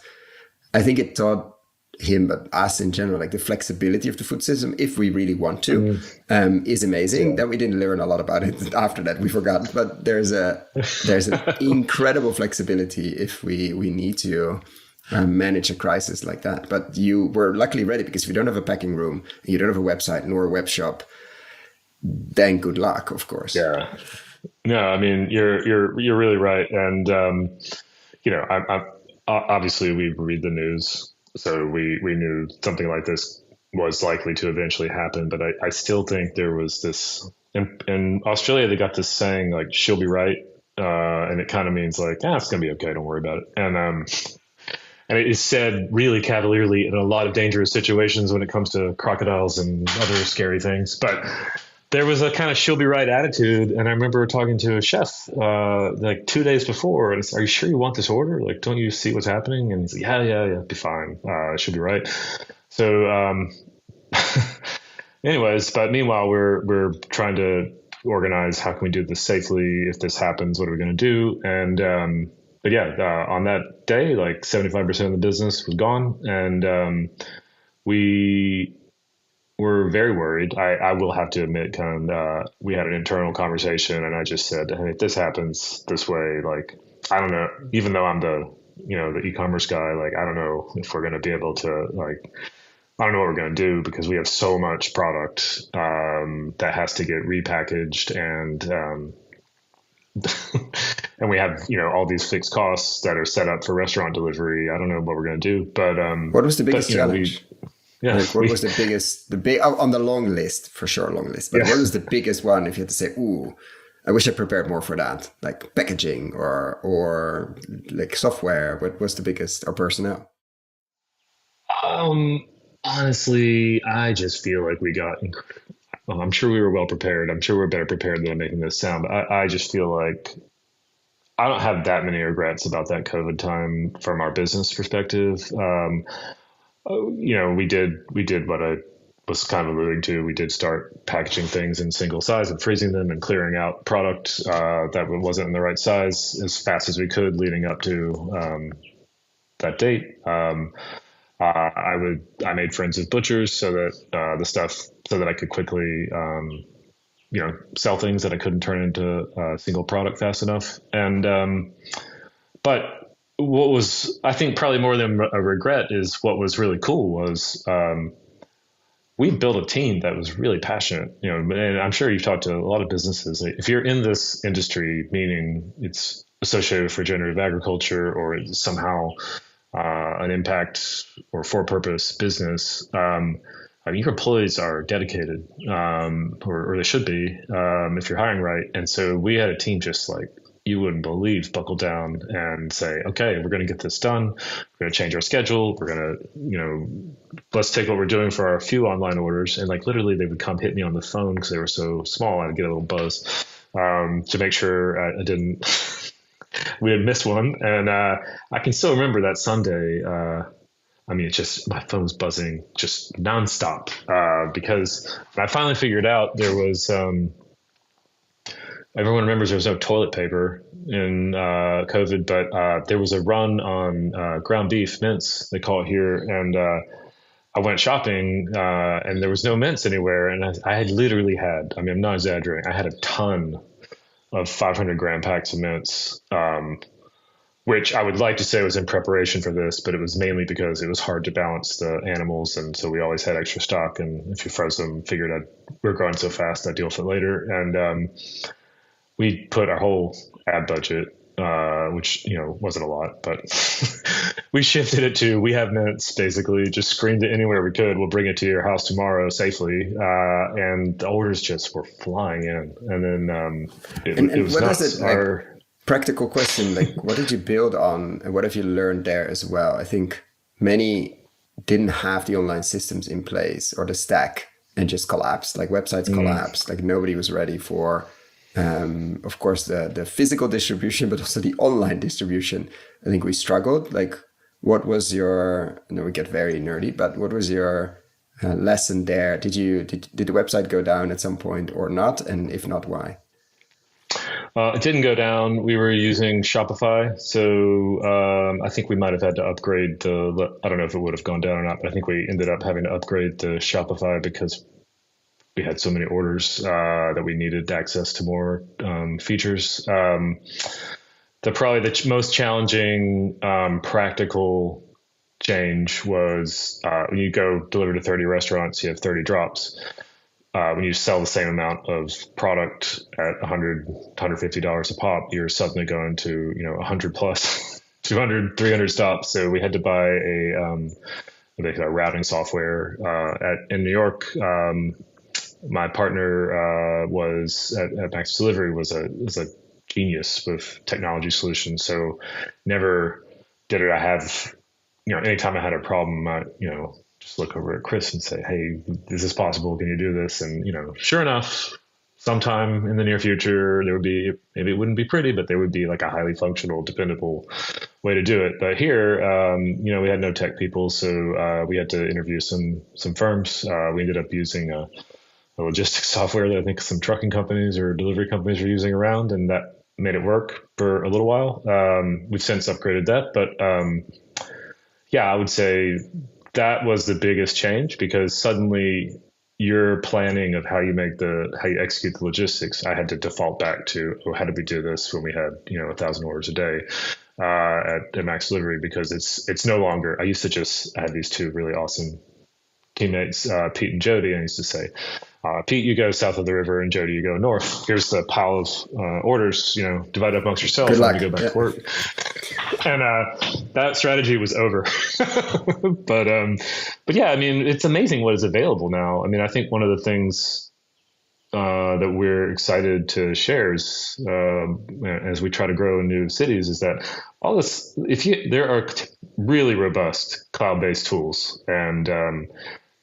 I think it taught him, but us in general, like the flexibility of the food system, if we really want to, is amazing. That we didn't learn a lot about it after that, we forgot, but there's an incredible flexibility if we need to manage a crisis like that. But you were luckily ready, because if you don't have a packing room, you don't have a website nor a web shop, then good luck, of course. Yeah. No, I mean, you're really right. And, I obviously we read the news, so we knew something like this was likely to eventually happen. But I still think there was this, in Australia, they got this saying like, she'll be right. And it kind of means like, it's going to be okay. Don't worry about it. And it is said really cavalierly in a lot of dangerous situations when it comes to crocodiles and other scary things. But there was a kind of she'll be right attitude. And I remember talking to a chef like 2 days before, and are you sure you want this order? Like, don't you see what's happening? And he's like, yeah, be fine. She'll be right. So anyways, but meanwhile, we're trying to organize, how can we do this safely? If this happens, what are we going to do? And but on that day, like 75% of the business was gone, and we were very worried. I will have to admit, we had an internal conversation, and I just said, hey, if this happens this way, like, I don't know, even though I'm the e-commerce guy, like, I don't know if we're going to be able to, like, I don't know what we're going to do, because we have so much product that has to get repackaged, and and we have, all these fixed costs that are set up for restaurant delivery. I don't know what we're going to do, but what was the biggest challenge? What was the biggest, on the long list, for sure, long list, but what was the biggest one if you had to say, ooh, I wish I prepared more for that, like packaging or like software? What was the biggest, or personnel? Honestly, I just feel like we got, I'm sure we were well prepared. I'm sure we're better prepared than I'm making this sound, but I just feel like I don't have that many regrets about that COVID time from our business perspective. We did what I was kind of alluding to. We did start packaging things in single size and freezing them and clearing out product that wasn't in the right size as fast as we could leading up to that date. I made friends with butchers so that I could quickly, sell things that I couldn't turn into a single product fast enough. And, but what was, I think, probably more than a regret is what was really cool was, we built a team that was really passionate, and I'm sure you've talked to a lot of businesses. If you're in this industry, meaning it's associated with regenerative agriculture or it's somehow an impact or for-purpose business, I mean, your employees are dedicated, or they should be, if you're hiring right. And so we had a team just like you wouldn't believe, buckle down and say, okay, we're going to get this done. We're going to change our schedule. We're going to, let's take what we're doing for our few online orders. And like literally they would come hit me on the phone because they were so small. I'd get a little buzz to make sure I didn't, we had missed one. And I can still remember that Sunday. I mean, it's just my phone was buzzing just nonstop because I finally figured out there was, everyone remembers there was no toilet paper in COVID, but there was a run on ground beef mince, they call it here. And I went shopping and there was no mince anywhere. And I had literally had, I mean, I'm not exaggerating, I had a ton of 500 gram packs of mince, which I would like to say was in preparation for this, but it was mainly because it was hard to balance the animals. And so we always had extra stock. And if you froze them, figured we were growing so fast, I'd deal with it later. And we put our whole ad budget, which, wasn't a lot, but we shifted it to, we have mints, basically just screamed it anywhere we could. We'll bring it to your house tomorrow safely. And the orders just were flying in. And then it was what nuts. is it? Practical question, like what did you build on and what have you learned there as well? I think many didn't have the online systems in place or the stack and just collapsed, like websites collapsed, like nobody was ready for, of course, the physical distribution, but also the online distribution. I think we struggled. Like what was your, I know we get very nerdy, but what was your lesson there? Did the website go down at some point or not? And if not, why? It didn't go down. We were using Shopify. So I think we might have had to upgrade I don't know if it would have gone down or not, but I think we ended up having to upgrade the Shopify because we had so many orders that we needed access to more features. Probably the most challenging practical change was when you go deliver to 30 restaurants, you have 30 drops. When you sell the same amount of product at $100, $150 a pop, you're suddenly going to, 100 plus 200, 300 stops. So we had to buy a routing software in New York. My partner was at Max Delivery was a genius with technology solutions. So never did I have, anytime I had a problem, just look over at Chris and say, hey, is this possible? Can you do this? And, sure enough, sometime in the near future, there would be, maybe it wouldn't be pretty, but there would be like a highly functional, dependable way to do it. But here, we had no tech people. So we had to interview some firms. We ended up using a logistics software that I think some trucking companies or delivery companies were using around, and that made it work for a little while. We've since upgraded that. But I would say that was the biggest change because suddenly your planning of how you execute the logistics, I had to default back to, how did we do this when we had, 1,000 orders a day at Max Delivery, because it's no longer, I had these two really awesome teammates, Pete and Jody, and I used to say, Pete, you go south of the river, and Jody, you go north. Here's the pile of orders, divide up amongst yourselves and you go back to work. And that strategy was over. but yeah, I mean, it's amazing what is available now. I mean, I think one of the things that we're excited to share is, as we try to grow in new cities, is that all this, there are really robust cloud-based tools, and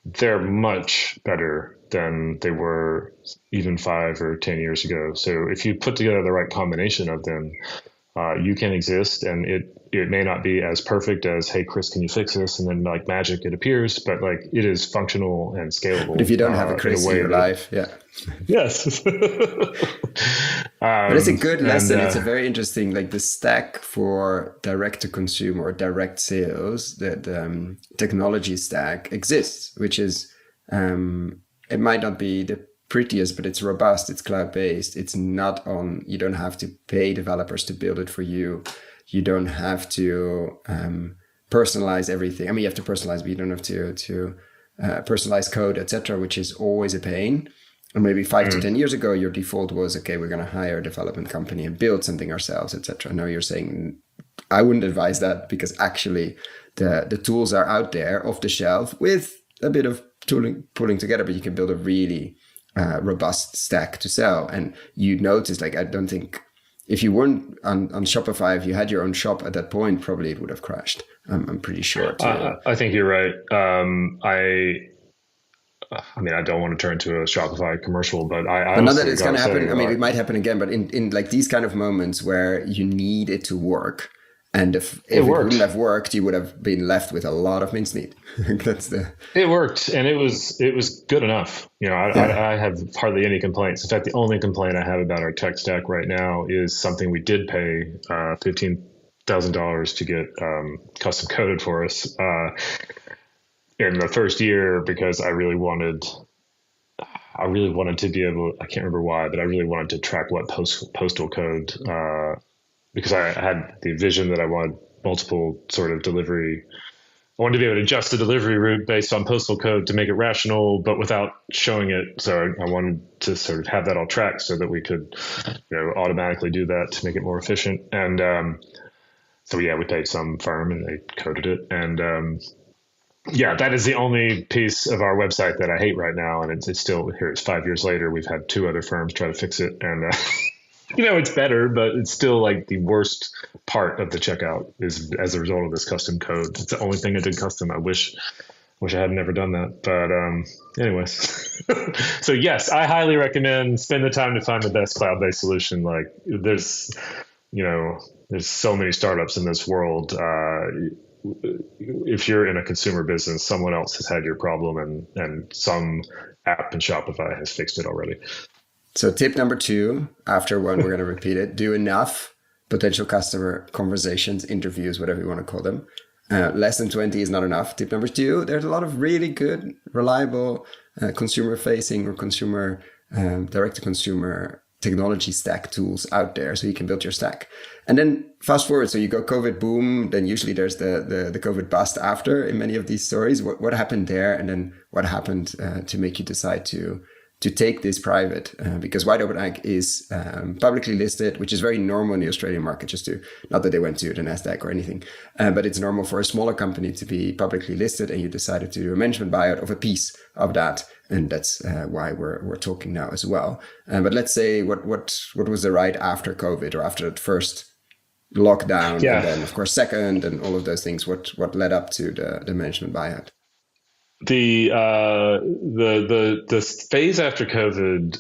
they're much better than they were even 5 or 10 years ago. So if you put together the right combination of them, you can exist, and it may not be as perfect as, hey, Chris, can you fix this? And then like magic, it appears, but like it is functional and scalable. But if you don't have a Chris in your life, yeah. Yes. But it's a good lesson. It's a very interesting, like the stack for direct to consumer or direct sales, the technology stack exists, which is, it might not be the prettiest, but it's robust, it's cloud-based, it's not on, you don't have to pay developers to build it for you. You don't have to personalize everything. I mean, you have to personalize, but you don't have to personalized code, etc., which is always a pain. And maybe 5 to 10 years ago, your default was, okay, we're going to hire a development company and build something ourselves, etc. Now you're saying, I wouldn't advise that, because actually the tools are out there off the shelf with a bit of pulling together, but you can build a really robust stack to sell. And you notice, like, I don't think, if you weren't on Shopify, if you had your own shop at that point, probably it would have crashed. I'm pretty sure. I think you're right. I mean, I don't want to turn to a Shopify commercial, but I know that it's going to happen. I mean, it might happen again, but in like these kind of moments where you need it to work, and if it wouldn't have worked, you would have been left with a lot of mincemeat. It worked, and it was good enough. You know, I have hardly any complaints. In fact, the only complaint I have about our tech stack right now is something we did pay $15,000 to get custom coded for us in the first year, because I really wanted to be able. I can't remember why, but I really wanted to track what postal code. Because I had the vision that I wanted multiple sort of delivery. I wanted to be able to adjust the delivery route based on postal code to make it rational, but without showing it. So I wanted to sort of have that all tracked so that we could, automatically do that to make it more efficient. And so yeah, we paid some firm and they coded it. And that is the only piece of our website that I hate right now. And it's still here. It's 5 years later. We've had 2 other firms try to fix it, and it's better, but it's still like the worst part of the checkout is as a result of this custom code. It's the only thing I did custom. I wish I had never done that. But anyways, so yes, I highly recommend spend the time to find the best cloud-based solution. Like there's so many startups in this world. If you're in a consumer business, someone else has had your problem, and some app in Shopify has fixed it already. So tip number 2, after one, we're going to repeat it. Do enough potential customer conversations, interviews, whatever you want to call them. Less than 20 is not enough. Tip number 2, there's a lot of really good, reliable consumer-facing or consumer direct-to-consumer technology stack tools out there, so you can build your stack. And then fast forward, so you go COVID boom, then usually there's the COVID bust after in many of these stories. What happened there, and then what happened to make you decide to take this private, because Wide Open Ag is publicly listed, which is very normal in the Australian market, not that they went to the NASDAQ or anything, but it's normal for a smaller company to be publicly listed, and you decided to do a management buyout of a piece of that. And that's why we're talking now as well. But let's say what was the ride after COVID, or after the first lockdown, and then of course second, and all of those things, what led up to the management buyout? The phase after COVID.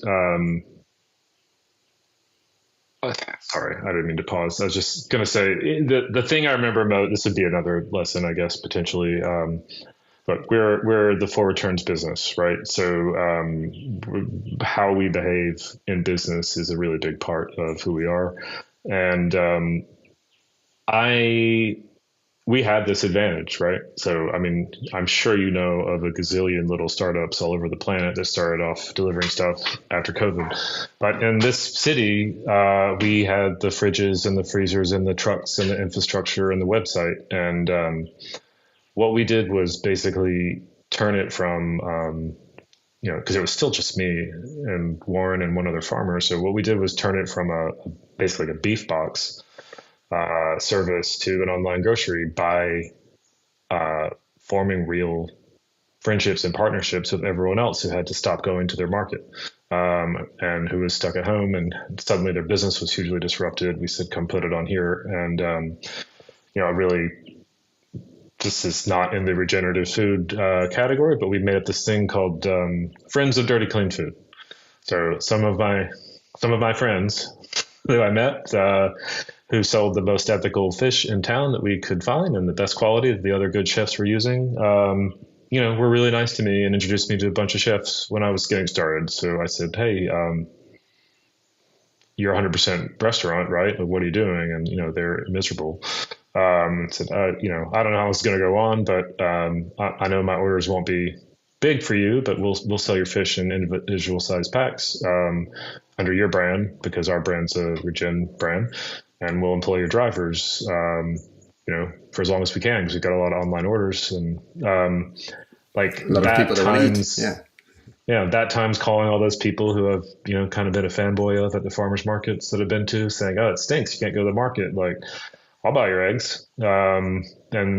Sorry, I didn't mean to pause. I was just going to say the thing I remember most. This would be another lesson, I guess, potentially. But we're the full returns business, right? So how we behave in business is a really big part of who we are, and we had this advantage, right? So, I mean, I'm sure you know of a gazillion little startups all over the planet that started off delivering stuff after COVID. But in this city, we had the fridges and the freezers and the trucks and the infrastructure and the website. And what we did was basically turn it from, because it was still just me and Warren and one other farmer. So what we did was turn it from basically a beef box service to an online grocery by forming real friendships and partnerships with everyone else who had to stop going to their market and who was stuck at home, and suddenly their business was hugely disrupted. We said, come put it on here. And, really, this is not in the regenerative food category, but we made up this thing called Friends of Dirty Clean Food. So some of my friends who I met, who sold the most ethical fish in town that we could find and the best quality that the other good chefs were using, were really nice to me and introduced me to a bunch of chefs when I was getting started. So I said, hey, you're 100% restaurant, right? What are you doing? And, they're miserable. Said, I don't know how it's going to go on, but I know my orders won't be big for you, but we'll sell your fish in individual size packs under your brand, because our brand's a Regen brand, and we'll employ your drivers, for as long as we can, because we've got a lot of online orders. And like A lot of that people that will eat. times, Yeah. yeah, that times calling all those people who have, kind of been a fanboy of at the farmers markets that I've been to, saying, "Oh, it stinks. You can't go to the market." Like, I'll buy your eggs, and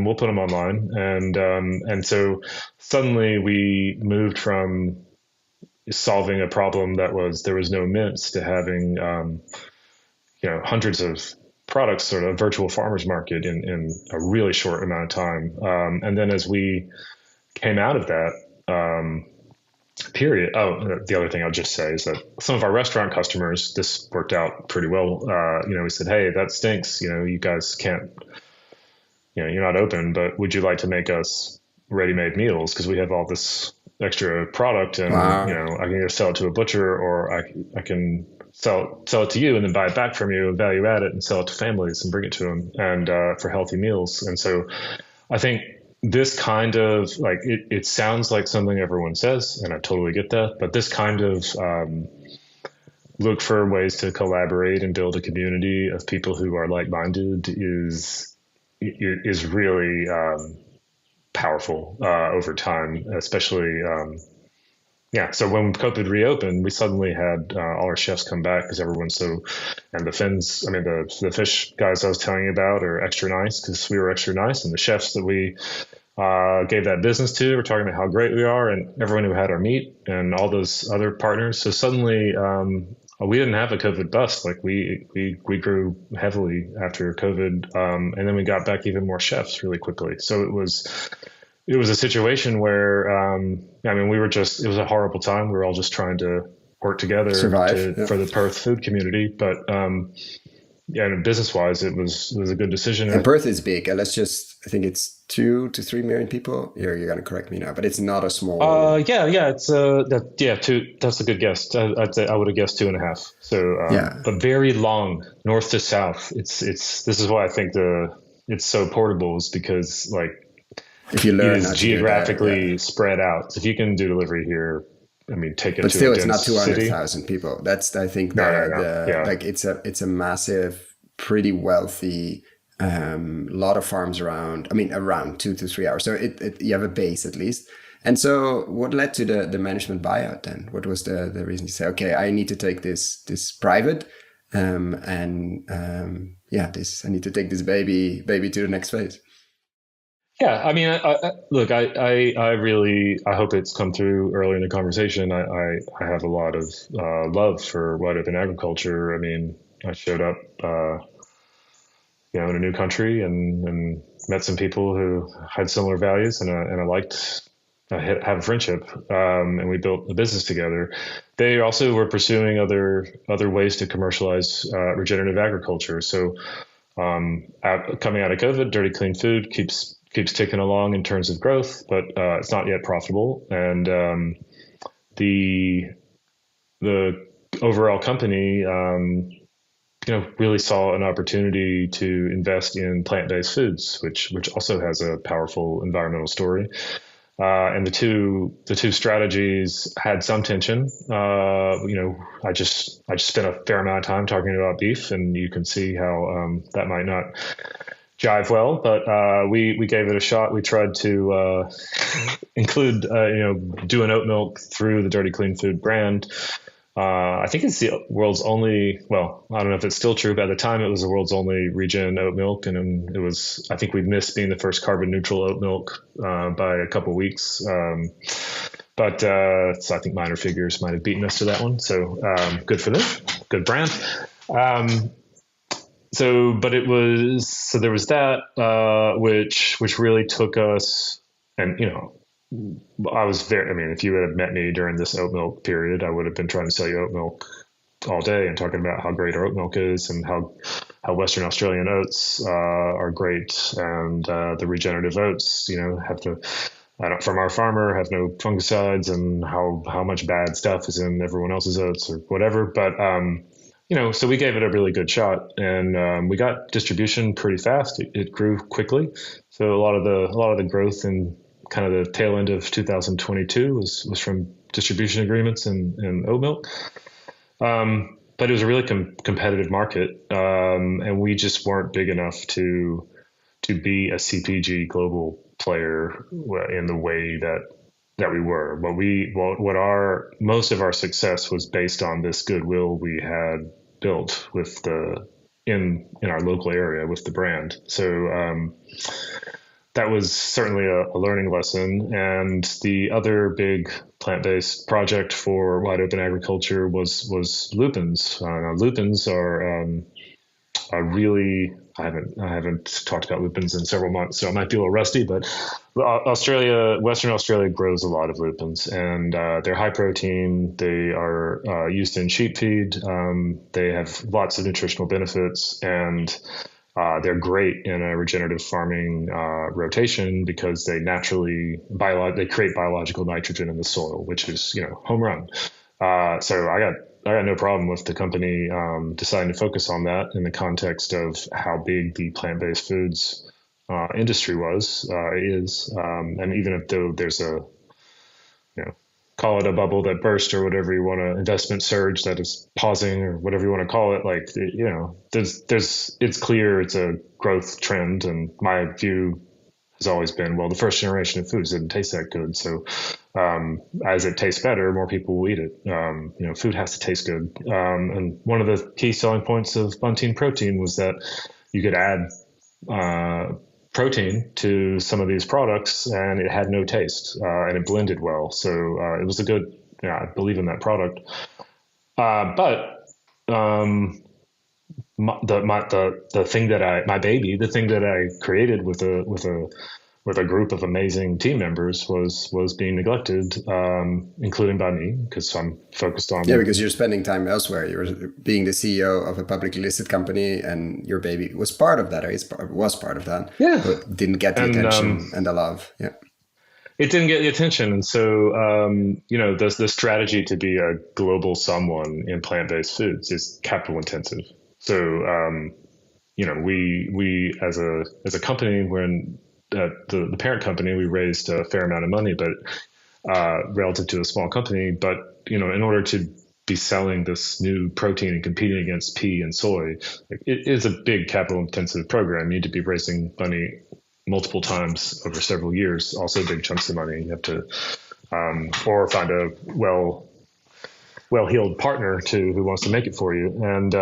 we'll put them online. And so suddenly we moved from solving a problem that was there was no mints to having, hundreds of products, sort of virtual farmers market in a really short amount of time. And then as we came out of that, period. Oh, the other thing I'll just say is that some of our restaurant customers, this worked out pretty well. We said, "Hey, that stinks. You guys can't, you're not open, but would you like to make us ready-made meals? Because we have all this extra product, and Wow. I can either sell it to a butcher, or I can sell it to you and then buy it back from you and value add it and sell it to families and bring it to them, and for healthy meals." And so I think this kind of, like, it sounds like something everyone says, and I totally get that, but this kind of look for ways to collaborate and build a community of people who are like-minded is really powerful over time, especially. Yeah. So when COVID reopened, we suddenly had all our chefs come back because everyone's and the fins, I mean, the fish guys I was telling you about are extra nice because we were extra nice. And the chefs that we gave that business to were talking about how great we are, and everyone who had our meat and all those other partners. So suddenly, we didn't have a COVID bust. Like we grew heavily after COVID. And then we got back even more chefs really quickly. So it was a situation where, it was a horrible time. We were all just trying to work together Survive. for the Perth food community. But, and business wise, it was a good decision. And Perth is big. I think it's 2 to 3 million people. You're going to correct me now, but it's not a small. It's two. That's a good guess. I'd say I would have guessed 2.5. So, but very long, north to south. This is why I think it's so portable, is because, like, if you learn, it is geographically spread out. So if you can do delivery here, I mean, take it. But still, to it's not 200,000 people. That's, I think, like it's a massive, pretty wealthy, lot of farms around. I mean, around 2 to 3 hours. So you have a base at least. And so, what led to the management buyout then? What was the reason to say, okay, I need to take this private, I need to take this baby to the next phase. Yeah, I mean, look, I really, I hope it's come through early in the conversation. I have a lot of love for wide open agriculture. I mean, I showed up, in a new country and met some people who had similar values, and I have a friendship, and we built a business together. They also were pursuing other ways to commercialize regenerative agriculture. So, coming out of COVID, Dirty Clean Food keeps ticking along in terms of growth, but it's not yet profitable. And the overall company, really saw an opportunity to invest in plant-based foods, which also has a powerful environmental story. And the two strategies had some tension. I just spent a fair amount of time talking about beef, and you can see how that might not jive well, but we gave it a shot. We tried to include, do an oat milk through the Dirty Clean Food brand. I think it's the world's only, well, I don't know if it's still true, but at the time it was the world's only regen oat milk. And I think we missed being the first carbon neutral oat milk by a couple of weeks. But so I think Minor Figures might have beaten us to that one. So good for them, good brand. So there was that, which really took us, and, if you had met me during this oat milk period, I would have been trying to sell you oat milk all day and talking about how great our oat milk is and how Western Australian oats are great. And the regenerative oats, from our farmer, have no fungicides, and how much bad stuff is in everyone else's oats or whatever. But, so we gave it a really good shot, and we got distribution pretty fast. It grew quickly. So a lot of the growth in kind of the tail end of 2022 was from distribution agreements and oat milk. But it was a really competitive market, and we just weren't big enough to be a CPG global player in the way that that we were. What our most of our success was based on this goodwill we had built with the in our local area with the brand. So that was certainly a learning lesson. And the other big plant-based project for wide open agriculture was lupins. Lupins are really, I haven't talked about lupins in several months, so I might be a little rusty, but Western Australia grows a lot of lupins, and they're high protein. They are used in sheep feed. They have lots of nutritional benefits, and they're great in a regenerative farming rotation because they they create biological nitrogen in the soil, which is home run. So I got no problem with the company deciding to focus on that in the context of how big the plant-based foods industry is, and even if though there's a call it a bubble that burst or whatever you want to, investment surge that is pausing or whatever you want to call it, like it's clear it's a growth trend, and my view has always been, well, the first generation of foods didn't taste that good, so as it tastes better, more people will eat it. Food has to taste good, and one of the key selling points of Bunting Protein was that you could add protein to some of these products and it had no taste, and it blended well. So it was a good, I believe in that product. But the thing the thing that I created with a group of amazing team members was being neglected, including by me, because I'm focused on. Yeah, because you're spending time elsewhere. You're being the CEO of a publicly listed company, and your baby was part of that, or was part of that. Yeah, but didn't get the attention and the love. Yeah, it didn't get the attention, and so the strategy to be a global someone in plant-based foods is capital intensive. So we as a company, when the parent company, we raised a fair amount of money, but relative to a small company. But in order to be selling this new protein and competing against pea and soy, it is a big capital intensive program. You need to be raising money multiple times over several years. Also, big chunks of money. You have to or find a well-heeled partner who wants to make it for you. And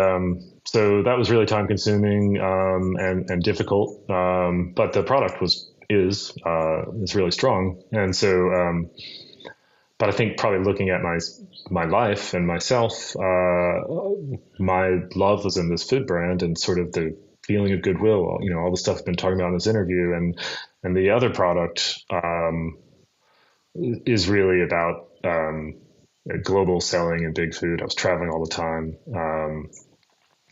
so that was really time consuming and difficult. But the product is really strong. And so, but I think probably looking at my life and myself, my love was in this food brand and sort of the feeling of goodwill, all the stuff I've been talking about in this interview, and the other product is really about global selling and big food. I was traveling all the time,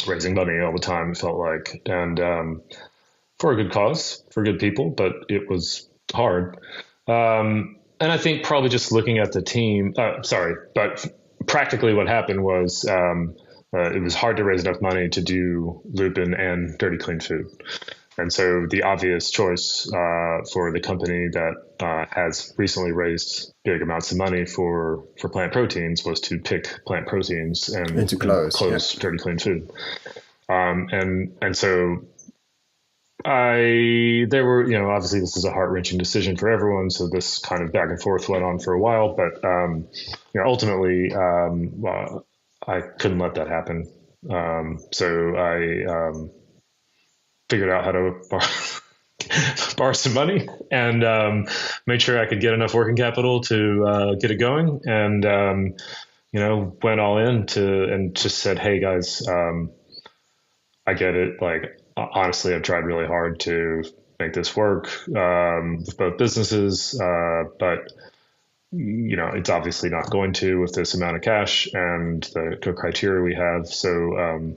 raising money all the time, it felt like, and for a good cause, for good people, but it was hard. And I think probably just looking at the team, but practically what happened was it was hard to raise enough money to do lupin and dirty clean food. And so the obvious choice for the company that has recently raised big amounts of money for plant proteins was to pick plant proteins and to close dirty clean food. And so there were, obviously this is a heart-wrenching decision for everyone. So this kind of back and forth went on for a while, but ultimately I couldn't let that happen. So I figured out how to borrow some money and made sure I could get enough working capital to get it going, and went all in and just said, hey guys, I get it. Like, honestly, I've tried really hard to make this work with both businesses, but it's obviously not going to with this amount of cash and the criteria we have. So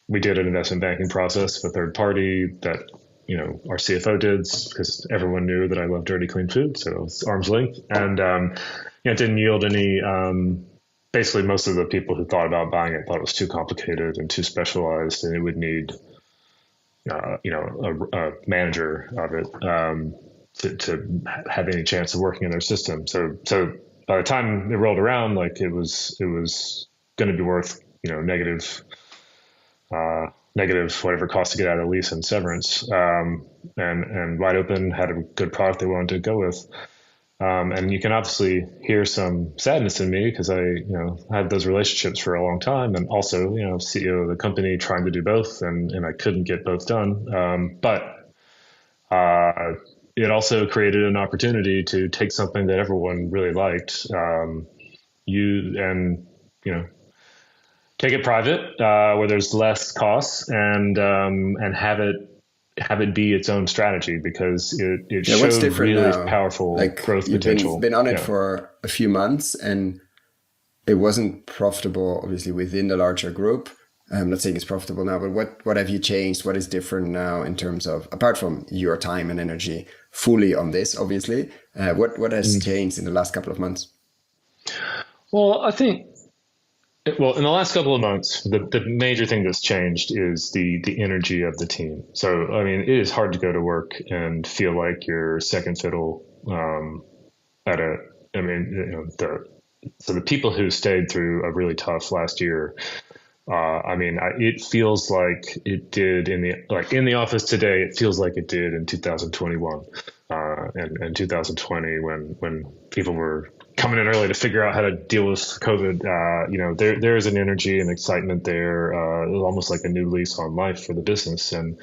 we did an investment banking process with a third party that our CFO did, because everyone knew that I love dirty clean food, so it was arm's length, and it didn't yield any. Basically, most of the people who thought about buying it thought it was too complicated and too specialized, and it would need a manager of it to have any chance of working in their system. So by the time it rolled around, like it was going to be worth negative negative whatever it cost to get out of the lease and severance, and Wide Open had a good product they wanted to go with. And you can obviously hear some sadness in me because I, had those relationships for a long time, and also, CEO of the company trying to do both, and I couldn't get both done. But it also created an opportunity to take something that everyone really liked, take it private, where there's less costs, and have it be its own strategy, because it what's showed different really now? powerful Like growth you've potential. been on it for a few months, and it wasn't profitable, obviously, within the larger group. I'm not saying it's profitable now, but what have you changed? What is different now in terms of, apart from your time and energy fully on this, obviously, what has changed in the last couple of months? Well, I think, in the last couple of months, the major thing that's changed is the energy of the team. So, I mean, it is hard to go to work and feel like you're second fiddle so the people who stayed through a really tough last year, it feels like it did in the office today. It feels like it did in 2021 and 2020 when people were coming in early to figure out how to deal with COVID. There is an energy and excitement there. It was almost like a new lease on life for the business, and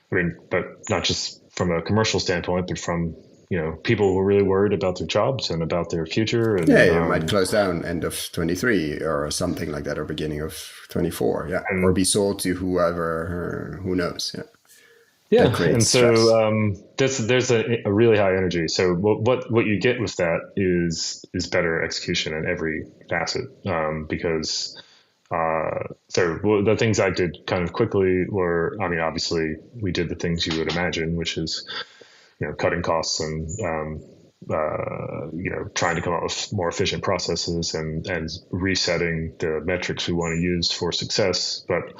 but not just from a commercial standpoint, but from people who were really worried about their jobs and about their future. And, you might close down end of 23 or something like that, or beginning of 24, or be sold to whoever, who knows. Yeah, and so there's a really high energy. So what you get with that is better execution in every facet, because the things I did kind of quickly were, obviously we did the things you would imagine, which is cutting costs and trying to come up with more efficient processes and resetting the metrics we want to use for success, but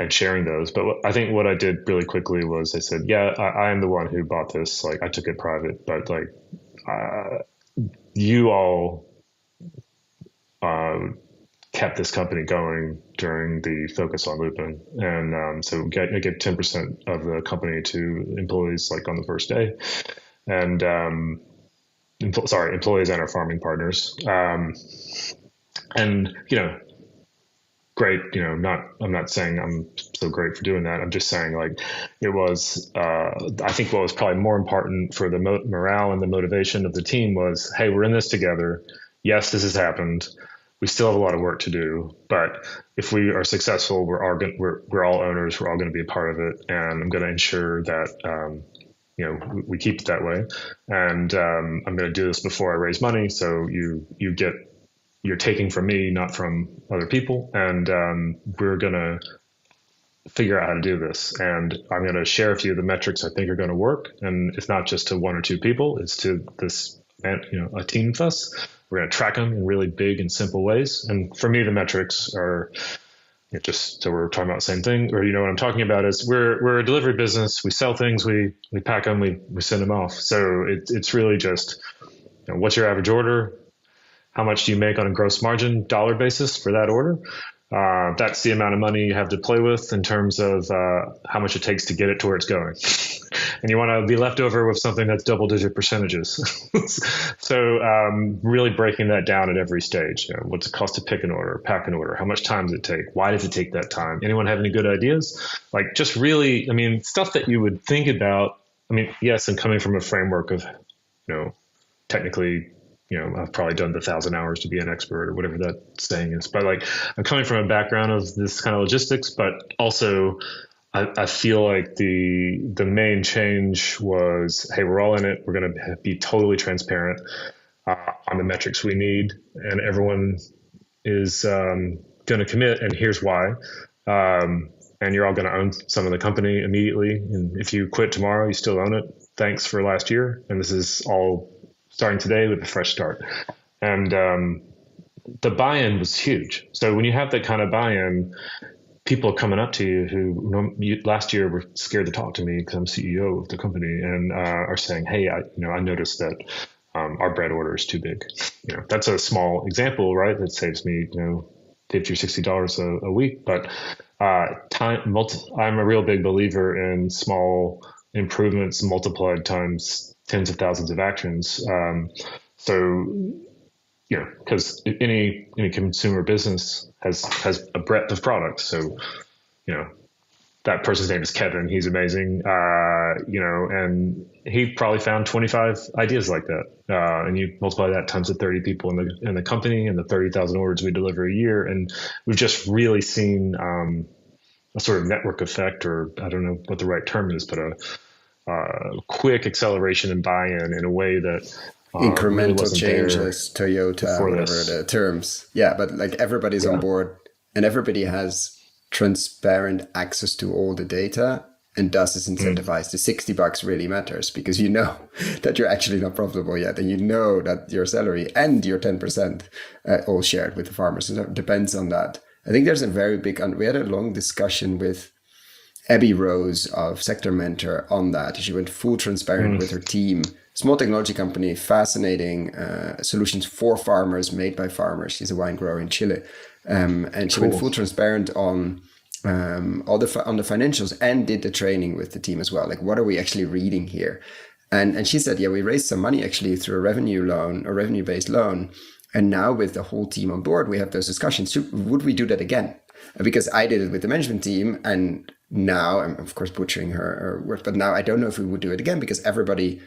and sharing those. But I think what I did really quickly was I said, I am the one who bought this. Like, I took it private, but you all kept this company going during the focus on Lupin. And so I give 10% of the company to employees, like on the first day, and employees and our farming partners. And great, I'm not saying I'm so great for doing that. I'm just saying, like, it was, I think what was probably more important for the morale and the motivation of the team was, hey, we're in this together. Yes, this has happened. We still have a lot of work to do, but if we are successful, we're all owners. We're all going to be a part of it, and I'm going to ensure that we keep it that way. And I'm going to do this before I raise money, so you're taking from me, not from other people, and we're going to figure out how to do this. And I'm going to share a few of the metrics I think are going to work, and it's not just to one or two people; it's to this, a team of us. We're going to track them in really big and simple ways. And for me, the metrics are just so we're talking about the same thing, or what I'm talking about is we're a delivery business. We sell things, we pack them, we send them off. So it's really just what's your average order? How much do you make on a gross margin dollar basis for that order? That's the amount of money you have to play with in terms of how much it takes to get it to where it's going. And you want to be left over with something that's double-digit percentages. So really breaking that down at every stage. What's it cost to pick an order, pack an order? How much time does it take? Why does it take that time? Anyone have any good ideas? Like, just really, stuff that you would think about. Yes, I'm coming from a framework of, technically, I've probably done the 1,000 hours to be an expert or whatever that saying is. But I'm coming from a background of this kind of logistics, but also I feel like the main change was, hey, we're all in it. We're going to be totally transparent on the metrics we need, and everyone is going to commit. And here's why. And you're all going to own some of the company immediately. And if you quit tomorrow, you still own it. Thanks for last year. And this is all starting today with a fresh start. And the buy-in was huge. So when you have that kind of buy-in, people are coming up to you who last year were scared to talk to me because I'm CEO of the company, and are saying, hey, I noticed that our bread order is too big. That's a small example, right? That saves me, $50 or $60 a week. But I'm a real big believer in small improvements multiplied times tens of thousands of actions. Because any consumer business has a breadth of products. So, that person's name is Kevin. He's amazing. And he probably found 25 ideas like that. And you multiply that times the 30 people in the company and the 30,000 orders we deliver a year. And we've just really seen a sort of network effect, or I don't know what the right term is, but a quick acceleration and buy-in in a way that incremental really changes, Toyota, whatever the terms. Yeah, but like everybody's on board and everybody has transparent access to all the data, and thus is incentivized. The $60 really matters because you know that you're actually not profitable yet, and you know that your salary and your 10% all shared with the farmers. So it depends on that. I think there's a very big, we had a long discussion with Abby Rose of Sector Mentor on that. She went full transparent with her team. Small technology company, fascinating solutions for farmers, made by farmers. She's a wine grower in Chile. And she went full transparent on on the financials and did the training with the team as well. Like, what are we actually reading here? And she said, yeah, we raised some money actually through a revenue-based loan. And now with the whole team on board, we have those discussions. So would we do that again? Because I did it with the management team, and now I'm of course butchering her words, but now I don't know if we would do it again because everybody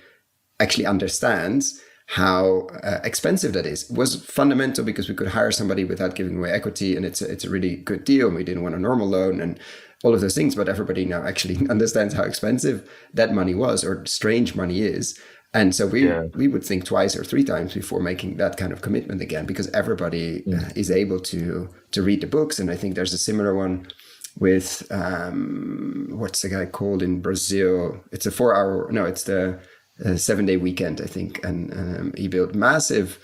actually understands how expensive that is. It was fundamental because we could hire somebody without giving away equity, and it's a really good deal, and we didn't want a normal loan and all of those things, but everybody now actually understands how expensive that money was, or strange money is. And so we would think twice or three times before making that kind of commitment again, because everybody is able to read the books. And I think there's a similar one with, what's the guy called in Brazil? It's a 7-day weekend, I think. And he built massive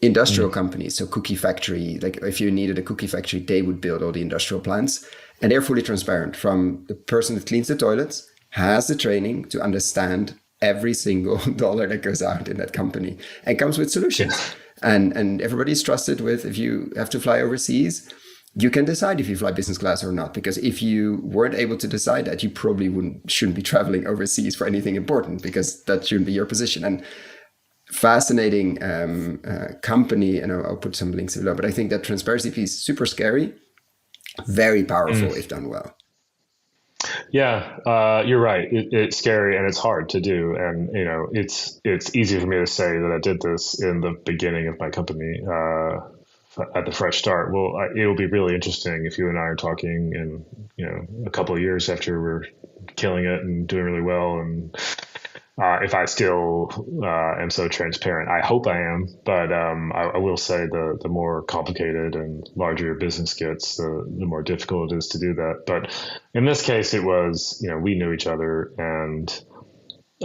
industrial companies. So cookie factory, like if you needed a cookie factory, they would build all the industrial plants. And they're fully transparent, from the person that cleans the toilets, has the training to understand every single dollar that goes out in that company, and comes with solutions. Yes. And everybody's trusted with, if you have to fly overseas, you can decide if you fly business class or not, because if you weren't able to decide that, you probably shouldn't be traveling overseas for anything important, because that shouldn't be your position. And fascinating company, and I'll put some links below, but I think that transparency piece is super scary, very powerful if done well. Yeah, you're right. It's scary and it's hard to do. And, it's easy for me to say that I did this in the beginning of my company at the fresh start. Well, it'll be really interesting if you and I are talking in, a couple of years after we're killing it and doing really well. And if I still am so transparent, I hope I am. But I will say the more complicated and larger your business gets, the more difficult it is to do that. But in this case, it was, we knew each other, and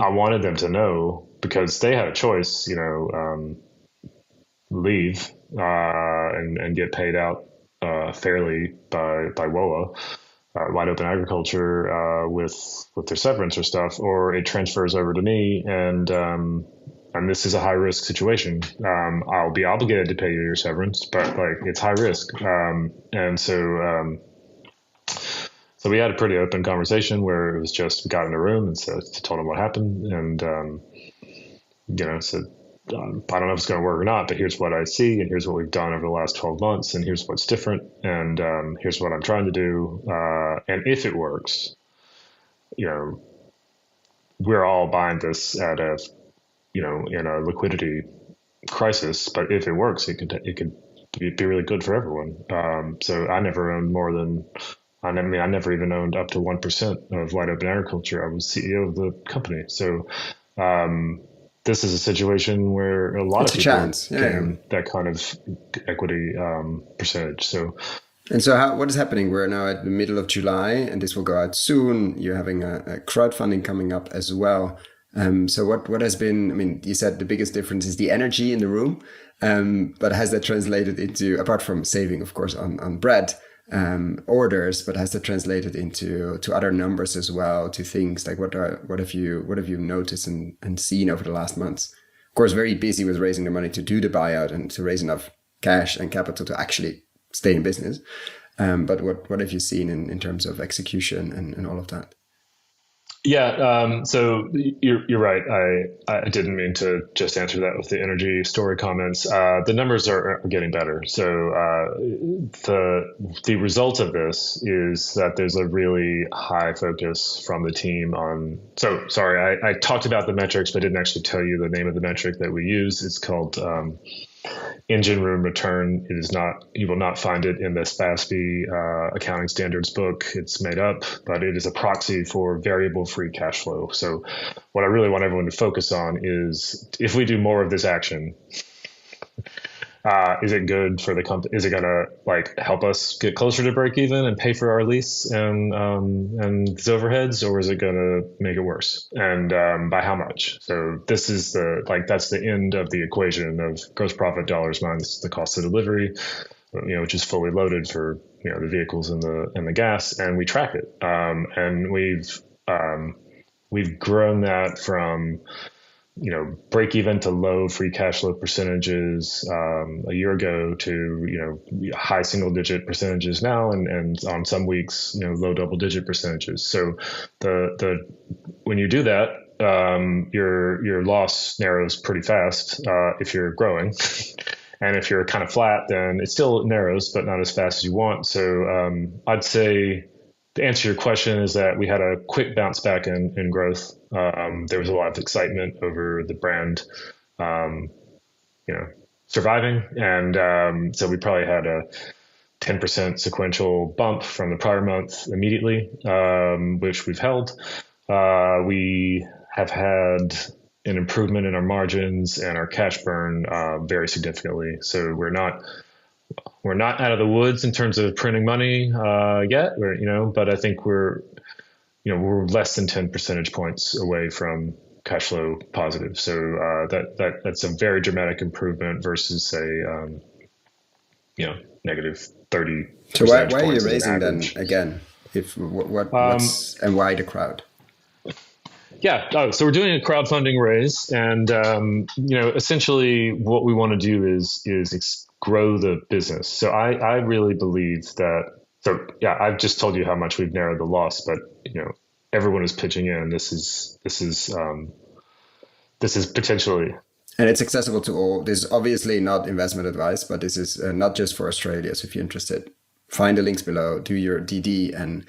I wanted them to know, because they had a choice, leave and get paid out fairly by WOA. Wide Open Agriculture with their severance or stuff, or it transfers over to me, and this is a high risk situation. I'll be obligated to pay you your severance, but it's high risk, and so we had a pretty open conversation where it was just, we got in a room and told them what happened, and said, I don't know if it's going to work or not, but here's what I see, and here's what we've done over the last 12 months, and here's what's different, and here's what I'm trying to do. And if it works, we're all buying this at a, in a liquidity crisis. But if it works, it could be really good for everyone. So I never owned more than, I never even owned up to 1% of Wide Open Agriculture. I was CEO of the company. So this is a situation where a lot of people gain that kind of equity percentage. So, what is happening? We're now at the middle of July, and this will go out soon. You're having a crowdfunding coming up as well. So what has been? You said the biggest difference is the energy in the room, but has that translated into, apart from saving, of course, on bread orders, but has that translated into other numbers as well, to things like what have you noticed and seen over the last months? Of course, very busy with raising the money to do the buyout and to raise enough cash and capital to actually stay in business. But what have you seen in terms of execution and all of that? Yeah, so you're right. I didn't mean to just answer that with the energy story comments. The numbers are getting better. So the result of this is that there's a really high focus from the team on. So sorry, I talked about the metrics, but didn't actually tell you the name of the metric that we use. It's called engine room return. It is not, you will not find it in the SPASB accounting standards book. It's made up, but it is a proxy for variable free cash flow. So what I really want everyone to focus on is, if we do more of this action, is it good for the company? Is it going to like help us get closer to break even and pay for our lease and its overheads, or is it going to make it worse? And by how much? So this is that's the end of the equation of gross profit dollars minus the cost of delivery, which is fully loaded for the vehicles and the gas, and we track it. And we've grown that from break even to low free cash flow percentages a year ago to high single digit percentages now, and on some weeks low double digit percentages. So when you do that, your loss narrows pretty fast if you're growing. And if you're kind of flat, then it still narrows, but not as fast as you want. So I'd say, to answer your question, is that we had a quick bounce back in growth. There was a lot of excitement over the brand, surviving. And so we probably had a 10% sequential bump from the prior month immediately, which we've held. We have had an improvement in our margins and our cash burn very significantly. So we're not out of the woods in terms of printing money yet, but I think we're less than 10 percentage points away from cash flow positive. So that's a very dramatic improvement versus say, negative 30. So why are you raising then again? What's and why the crowd? Yeah. So we're doing a crowdfunding raise, and essentially what we want to do is grow the business. So I really believe that. So yeah, I've just told you how much we've narrowed the loss, but everyone is pitching in. This is potentially. And it's accessible to all. This is obviously not investment advice, but this is not just for Australia. So if you're interested, find the links below, do your DD and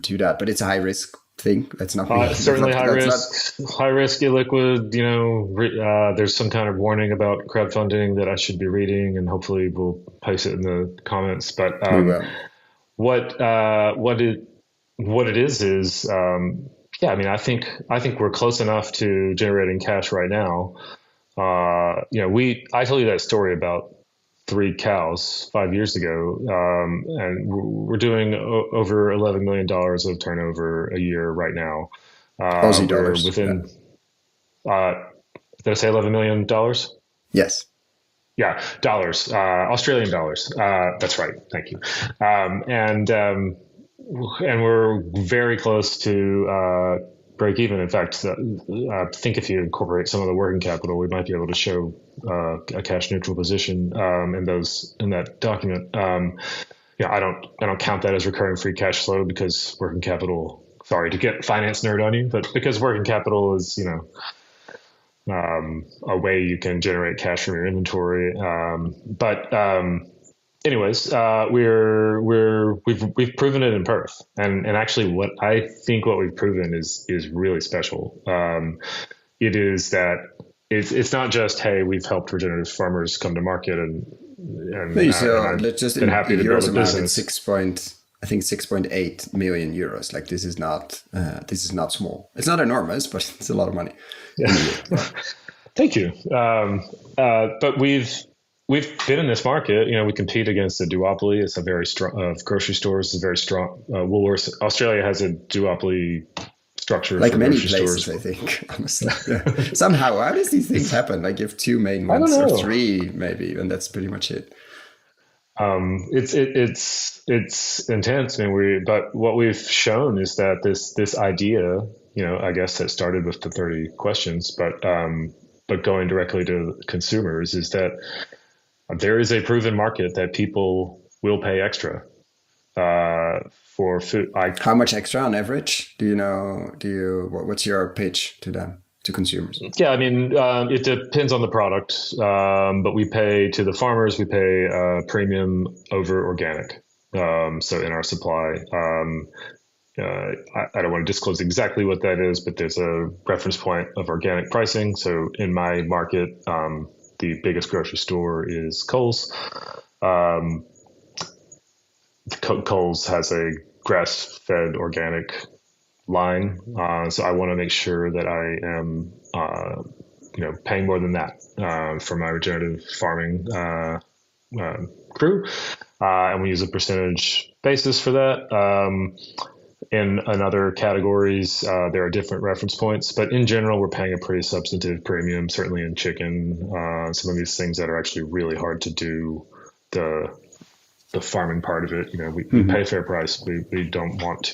do that. But it's a high risk thing. That's not certainly high risk, illiquid. There's some kind of warning about crowdfunding that I should be reading, and hopefully we'll post it in the comments. But what it is I think we're close enough to generating cash right now. I told you that story about 3 cows 5 years ago, and we're doing over $11 million of turnover a year right now. Aussie dollars. Did I say $11 million? Yes. Yeah, dollars, Australian dollars. That's right. Thank you. And we're very close to break even. In fact, I think if you incorporate some of the working capital, we might be able to show a cash neutral position in that document. I don't count that as recurring free cash flow because working capital. Sorry to get finance nerd on you, but because working capital is a way you can generate cash from your inventory. Anyways, we've proven it in Perth, and actually, what we've proven is really special. It is that it's not just, hey, we've helped regenerative farmers come to market and let's just been happy to build a business. 6.8 million euros. Like this is not small. It's not enormous, but it's a lot of money. Yeah. Thank you. But we've been in this market. We compete against a duopoly. It's a very strong of grocery stores. It's a very strong. Woolworths. Australia has a duopoly structure, like many places, stores. I think. Honestly, yeah. Somehow, how does these things happen? Like you have 2 main ones or 3, maybe, and that's pretty much it. It's intense. But what we've shown is that this idea, I guess that started with the 30 questions, but going directly to consumers, is that there is a proven market that people will pay extra for food. How much extra on average? Do you know? What's your pitch to them, to consumers? Yeah, I mean, it depends on the product, but we pay to the farmers. We pay premium over organic. So in our supply, I don't want to disclose exactly what that is, but there's a reference point of organic pricing. So in my market, the biggest grocery store is Kohl's. Kohl's has a grass-fed organic line, so I want to make sure that I am, paying more than that for my regenerative farming crew, and we use a percentage basis for that. In other categories, there are different reference points, but in general, we're paying a pretty substantive premium. Certainly in chicken, some of these things that are actually really hard to do, the farming part of it, we pay fair price. We don't want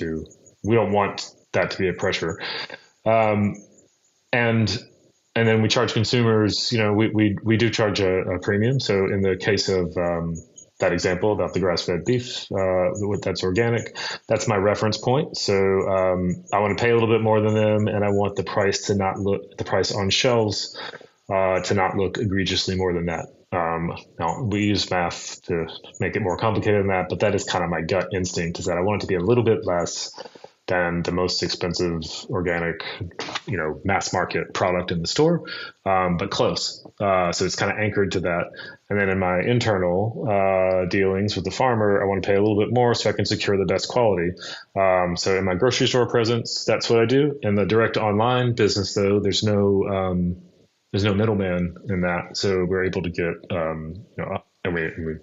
that to be a pressure. And then we charge consumers, we do charge a premium. So in the case of that example about the grass-fed beef, that's organic, that's my reference point. So I want to pay a little bit more than them, and I want the price the price on shelves to not look egregiously more than that. Now we use math to make it more complicated than that, but that is kind of my gut instinct, is that I want it to be a little bit less than the most expensive organic, mass market product in the store, but close. So it's kind of anchored to that. And then in my internal dealings with the farmer, I want to pay a little bit more so I can secure the best quality. So in my grocery store presence, that's what I do. In the direct online business, though, there's no middleman in that. So we're able to get, and we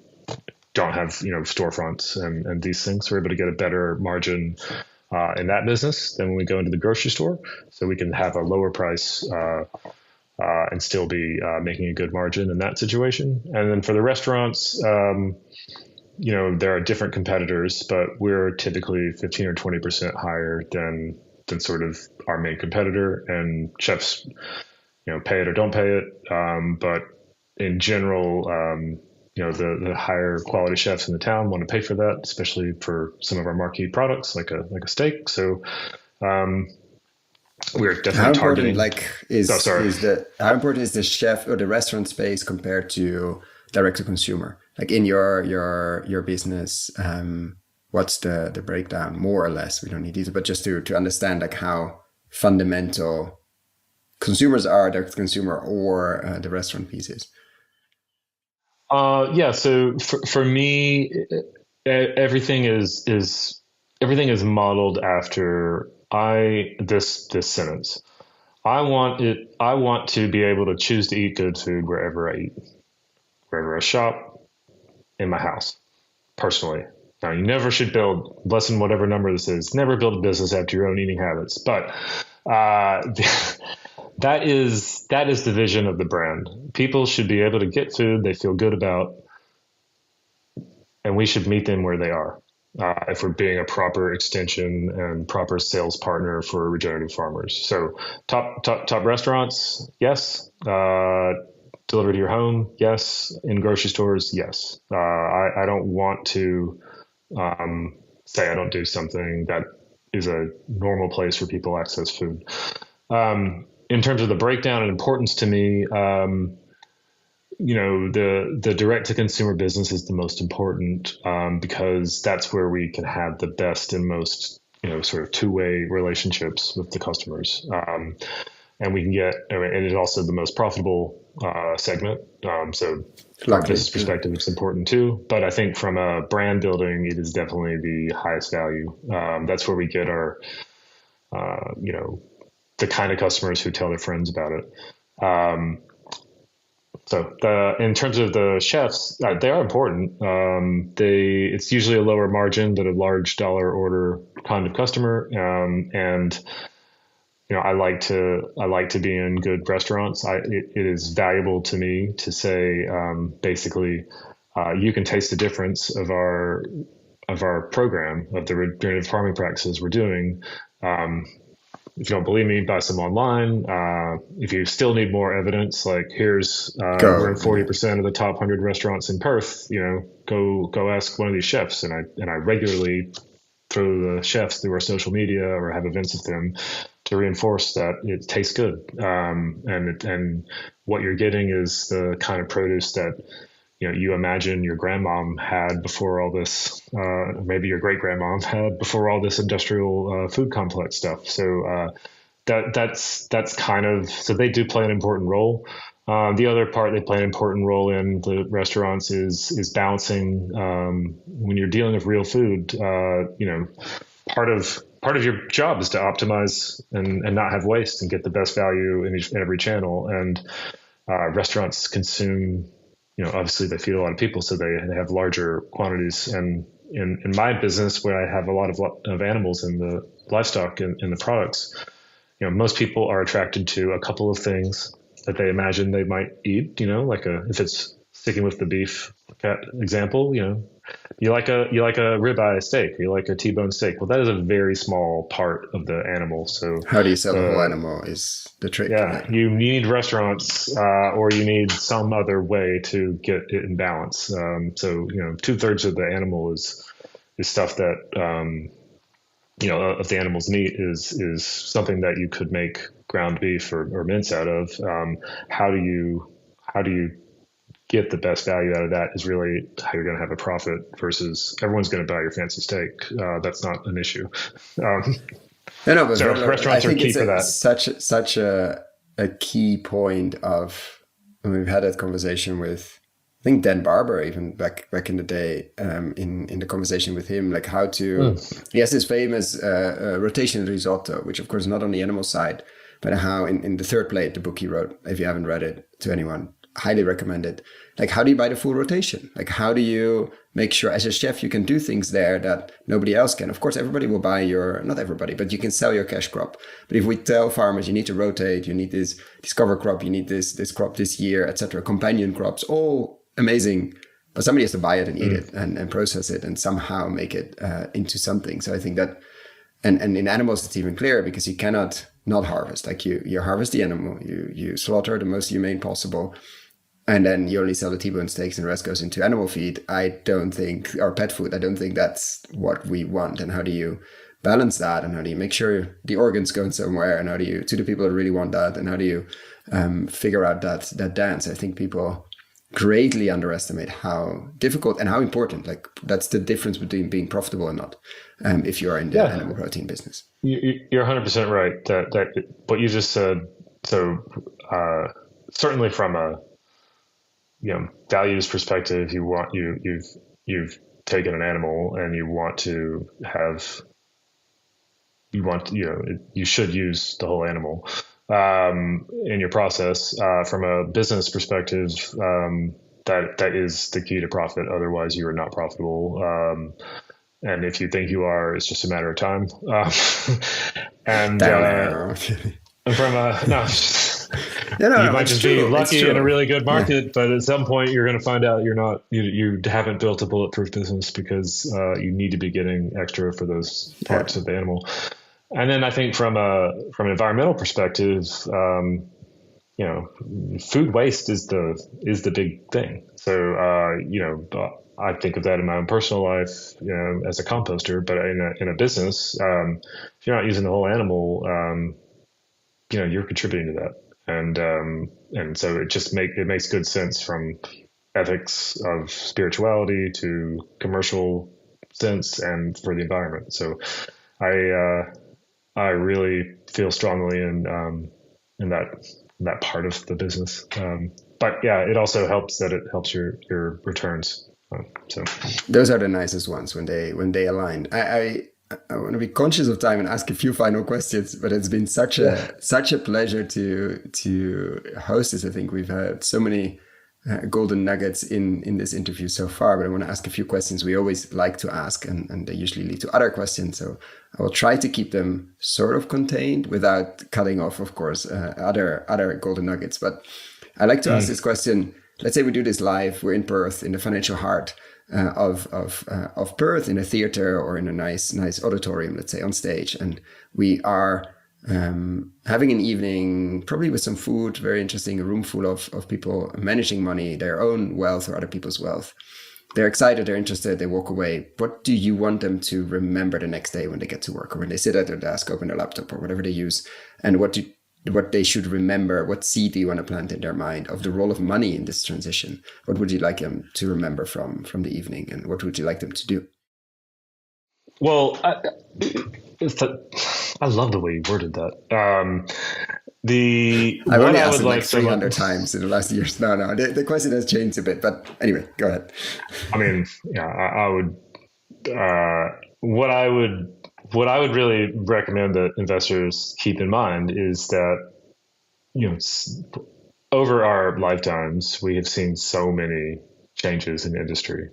don't have, storefronts and these things. So we're able to get a better margin in that business than when we go into the grocery store. So we can have a lower price and still be making a good margin in that situation. And then for the restaurants, there are different competitors, but we're typically 15 or 20% higher than sort of our main competitor. And chefs, pay it or don't pay it. But in general, the higher quality chefs in the town want to pay for that, especially for some of our marquee products like a steak. So we're definitely How targeting. How important is the chef or the restaurant space compared to direct to consumer? Like in your business, what's the breakdown, more or less? We don't need detail, but just to understand like how fundamental consumers are, direct to consumer, or the restaurant pieces. So for me, everything is modeled after this sentence. I want to be able to choose to eat good food wherever I eat, wherever I shop, in my house, personally. Now, you never should build, less than whatever number this is, never build a business after your own eating habits. But that is the vision of the brand. People should be able to get food they feel good about, and we should meet them where they are. If we're being a proper extension and proper sales partner for regenerative farmers. So top restaurants, yes. Delivered to your home, yes. In grocery stores, yes. I don't want to say I don't do something that is a normal place where people access food. In terms of the breakdown and importance to me, the direct to consumer business is the most important because that's where we can have the best and most, sort of two-way relationships with the customers. And we can get, and it's also the most profitable segment. So from a business perspective, it's important too. But I think from a brand building, it is definitely the highest value. That's where we get our, the kind of customers who tell their friends about it. In terms of the chefs, they are important. It's usually a lower margin than a large dollar order kind of customer. And I like to be in good restaurants. It is valuable to me to say, basically, you can taste the difference of our program, of the regenerative farming practices we're doing. if you don't believe me, buy some online. If you still need more evidence, like here's we're in 40% of the top 100 restaurants in Perth. Go ask one of these chefs, and I regularly throw the chefs through our social media or have events with them to reinforce that it tastes good. And what you're getting is the kind of produce that you imagine your grandmom had before all this, maybe your great grandmom had before all this industrial food complex stuff. So that's kind of, so they do play an important role. The other part they play an important role in the restaurants is balancing, when you're dealing with real food, part of your job is to optimize and not have waste and get the best value in every channel. And restaurants consume, obviously they feed a lot of people, so they have larger quantities. And in my business, where I have a lot of animals in the livestock and in the products, most people are attracted to a couple of things that they imagine they might eat, like if it's sticking with the beef example, you like a ribeye steak, you like a T-bone steak. Well, that is a very small part of the animal. So how do you sell the whole animal is the trick. Yeah, you need restaurants, or you need some other way to get it in balance. So 2/3 of the animal is stuff that of the animal's meat is something that you could make ground beef or mince out of. How do you get the best value out of that is really how you're going to have a profit versus everyone's going to buy your fancy steak. That's not an issue. But so restaurants are key for that. Such a key point of, we've had that conversation with, I think Dan Barber, even back in the day, in the conversation with him, like how to, he has this famous rotation risotto, which of course is not on the animal side, but how in the Third Plate, the book he wrote, if you haven't read it to anyone, highly recommend it. Like, how do you buy the full rotation? Like, how do you make sure as a chef you can do things there that nobody else can? Of course, everybody will buy not everybody, but you can sell your cash crop. But if we tell farmers you need to rotate, you need this cover crop, you need this crop this year, etc., companion crops, all amazing, but somebody has to buy it and eat it and process it and somehow make it into something. So I think that, and in animals it's even clearer because you cannot not harvest. Like you harvest the animal, you slaughter the most humane possible, and then you only sell the T-bone steaks and the rest goes into animal feed. Or pet food, I don't think that's what we want. And how do you balance that? And how do you make sure the organs go somewhere? And how do you, to the people that really want that? And how do you figure out that dance? I think people greatly underestimate how difficult and how important, like that's the difference between being profitable and not, if you are in the animal protein business. You're 100% right that what you just said. So certainly from a values perspective, you've taken an animal and you should use the whole animal in your process. From a business perspective, that is the key to profit. Otherwise, you are not profitable. And if you think you are, it's just a matter of time. And from a you might just be lucky in a really good market, but at some point you're going to find out you haven't built a bulletproof business because you need to be getting extra for those parts of the animal. And then I think from an environmental perspective, food waste is the big thing. So I think of that in my own personal life, as a composter, but in a business, if you're not using the whole animal, you're contributing to that. And so it makes good sense from ethics of spirituality to commercial sense and for the environment. So I really feel strongly in that part of the business. But yeah, it also helps that it helps your returns. So those are the nicest ones when they align. I want to be conscious of time and ask a few final questions, but it's been such a pleasure to host this. I think we've had so many golden nuggets in this interview so far, but I want to ask a few questions we always like to ask, and they usually lead to other questions. So I will try to keep them sort of contained without cutting off, of course, other golden nuggets. But I like to ask this question. Let's say we do this live. We're in Perth, in the financial heart of Perth, in a theater or in a nice auditorium, let's say on stage, and we are having an evening, probably with some food, very interesting, a room full of people managing money, their own wealth or other people's wealth. They're excited, they're interested, they walk away. What do you want them to remember the next day when they get to work, or when they sit at their desk, open their laptop, or whatever they use? And what they should remember, what seed do you want to plant in their mind of the role of money in this transition? What would you like them to remember from the evening, and what would you like them to do? Well, I love the way you worded that. I've only asked it like 300 times in the last years. No, the question has changed a bit, but anyway, go ahead. I mean, yeah, I would. What I would really recommend that investors keep in mind is that, over our lifetimes, we have seen so many changes in the industry,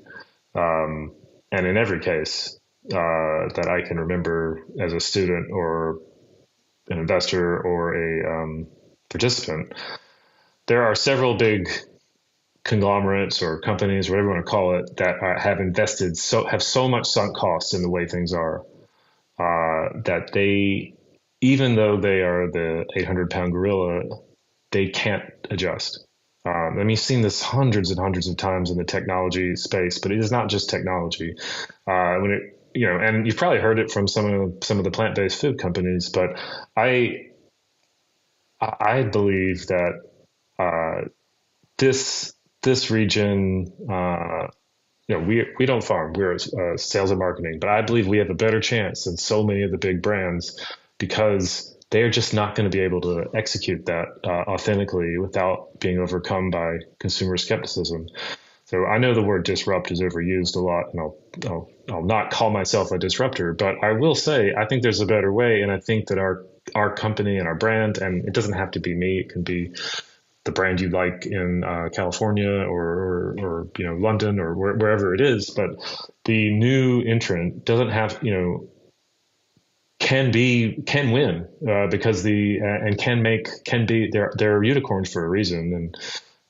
and in every case that I can remember as a student or an investor or a participant, there are several big conglomerates or companies, whatever you want to call it, that have invested have so much sunk costs in the way things are, that they, even though they are the 800-pound gorilla, they can't adjust. I mean, you've seen this hundreds and hundreds of times in the technology space, but it is not just technology. And you've probably heard it from some of the plant-based food companies, but I believe that this region, we don't farm, we're sales and marketing, but I believe we have a better chance than so many of the big brands, because they're just not going to be able to execute that authentically without being overcome by consumer skepticism. So I know the word disrupt is overused a lot, and I'll not call myself a disruptor, but I will say I think there's a better way, and I think that our company and our brand, and it doesn't have to be me, it can be the brand you like in California or London or wherever it is, but the new entrant doesn't have can win because they're unicorns for a reason,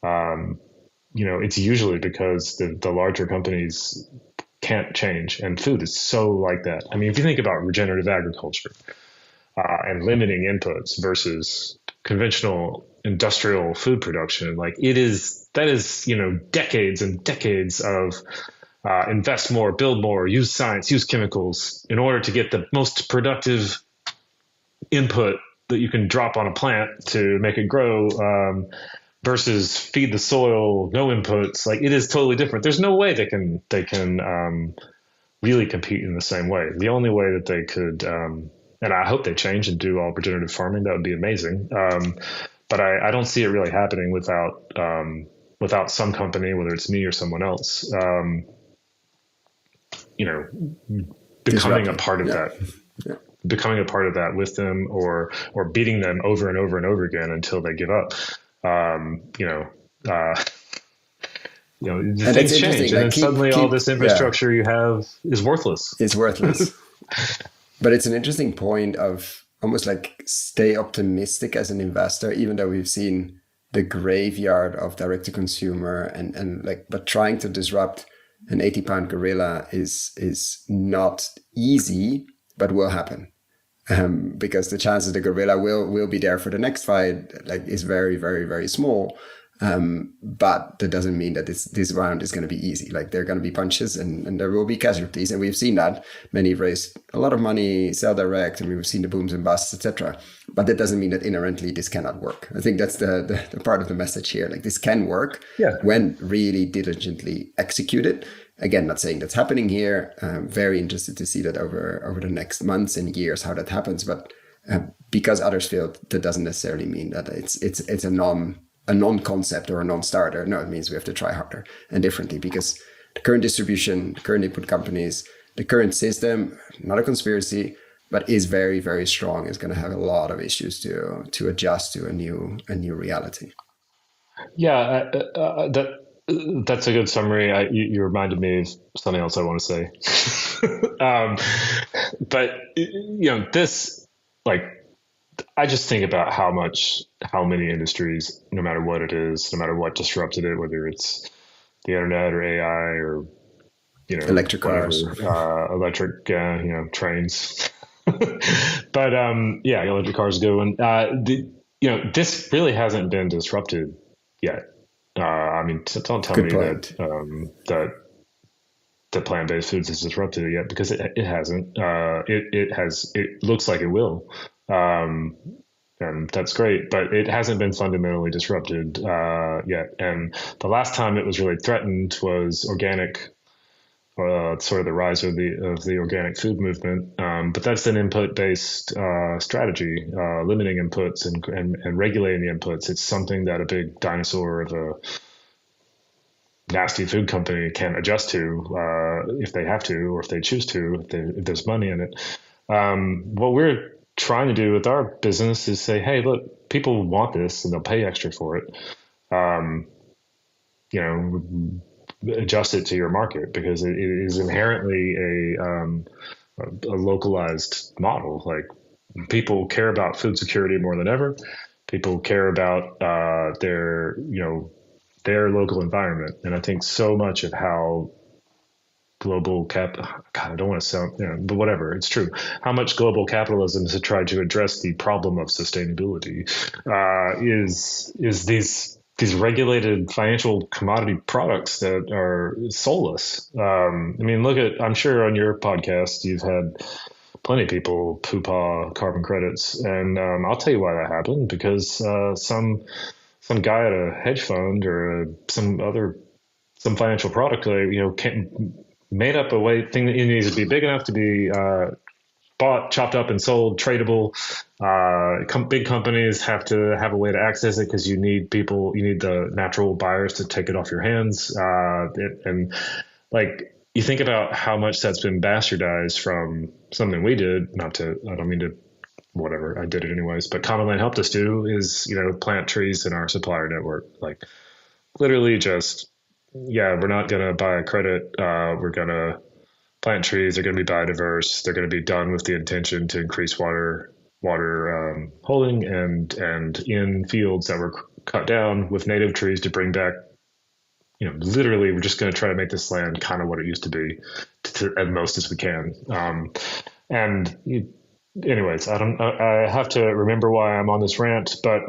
and it's usually because the larger companies can't change, and food is so like that. I mean, if you think about regenerative agriculture and limiting inputs versus conventional industrial food production, that is decades and decades of invest more, build more, use science, use chemicals in order to get the most productive input that you can drop on a plant to make it grow, versus feed the soil, no inputs. It is totally different. There's no way they can really compete in the same way. The only way that they could, and I hope they change and do all regenerative farming, that would be amazing. But I don't see it really happening without some company, whether it's me or someone else, becoming a part of that. Yeah. Becoming a part of that with them, or beating them over and over and over again until they give up. Things change, and then suddenly all this infrastructure you have is worthless. It's worthless. But it's an interesting point of almost stay optimistic as an investor, even though we've seen the graveyard of direct to consumer but trying to disrupt an 80-pound gorilla is not easy, but will happen. Because the chances the gorilla will be there for the next fight is very, very, very small. But that doesn't mean that this round is going to be easy. There are going to be punches and there will be casualties, and we've seen that. Many raise a lot of money, sell direct, and we've seen the booms and busts, etc. But that doesn't mean that inherently this cannot work. I think that's the part of the message here. This can work when really diligently executed. Again, not saying that's happening here. Very interested to see that over the next months and years how that happens. But because others failed, that doesn't necessarily mean that it's a non-concept or a non-starter. No, it means we have to try harder and differently, because the current distribution, the current input companies, the current system, not a conspiracy, but is very, very strong. Is going to have a lot of issues to adjust to a new reality. Yeah, that's a good summary. You reminded me of something else I want to say. But this, I just think about how many industries, no matter what it is, no matter what disrupted it, whether it's the internet or AI or electric cars, electric trains, But yeah, electric cars go. And this really hasn't been disrupted yet. I mean, don't tell Good me point. that the plant-based foods is disrupted it yet, because it hasn't. It looks like it will, um, and that's great, but it hasn't been fundamentally disrupted yet. And the last time it was really threatened was organic. Sort of the rise of the organic food movement, but that's an input-based strategy, limiting inputs and regulating the inputs. It's something that a big dinosaur of a nasty food company can adjust to if they have to, or if they choose to, if there's money in it. What we're trying to do with our business is say, hey, look, people want this and they'll pay extra for it. Um, you know, adjust it to your market, because it is inherently a localized model. Like, people care about food security more than ever. People care about their local environment. And I think so much of how God, I don't want to sound, but whatever, it's true. How much global capitalism has tried to address the problem of sustainability is these regulated financial commodity products that are soulless. I mean, I'm sure on your podcast you've had plenty of people poo-pah carbon credits, and I'll tell you why that happened. Because some guy at a hedge fund or some financial product, made up a way thing that needs to be big enough to be bought, chopped up, and sold, tradable. Big companies have to have a way to access it, because you need the natural buyers to take it off your hands. And like, you think about how much that's been bastardized from something we did. I don't mean to, whatever, I did it anyways. But Common Land helped us do is, plant trees in our supplier network. Like, literally just, yeah, we're not going to buy a credit. We're going to plant trees. They're going to be biodiverse. They're going to be done with the intention to increase water holding, and in fields that were cut down with native trees to bring back. Literally, we're just going to try to make this land kind of what it used to be, as most as we can. Anyways, I have to remember why I'm on this rant, but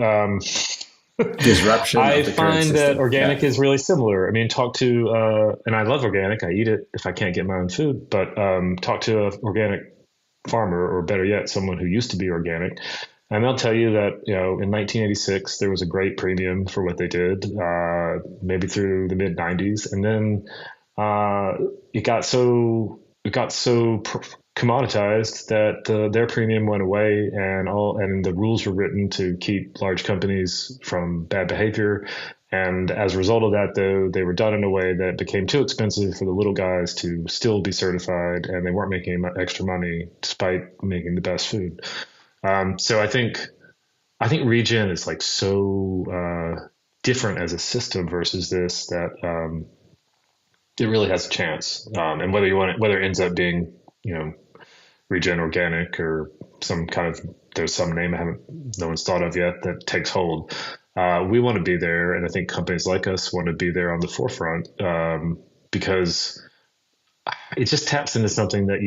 Disruption I of the current find that system. organic Yeah. is really similar. I mean, and I love organic. I eat it if I can't get my own food, but talk to an organic farmer, or better yet, someone who used to be organic, and they'll tell you that, in 1986, there was a great premium for what they did, maybe through the mid 90s. And then it got so commoditized that their premium went away, and the rules were written to keep large companies from bad behavior. And as a result of that, though, they were done in a way that became too expensive for the little guys to still be certified, and they weren't making extra money despite making the best food. So I think regen is like so different as a system versus this, that it really has a chance. And whether it ends up being, regen organic, or there's some name no one's thought of yet that takes hold. We want to be there, and I think companies like us want to be there on the forefront, because it just taps into something that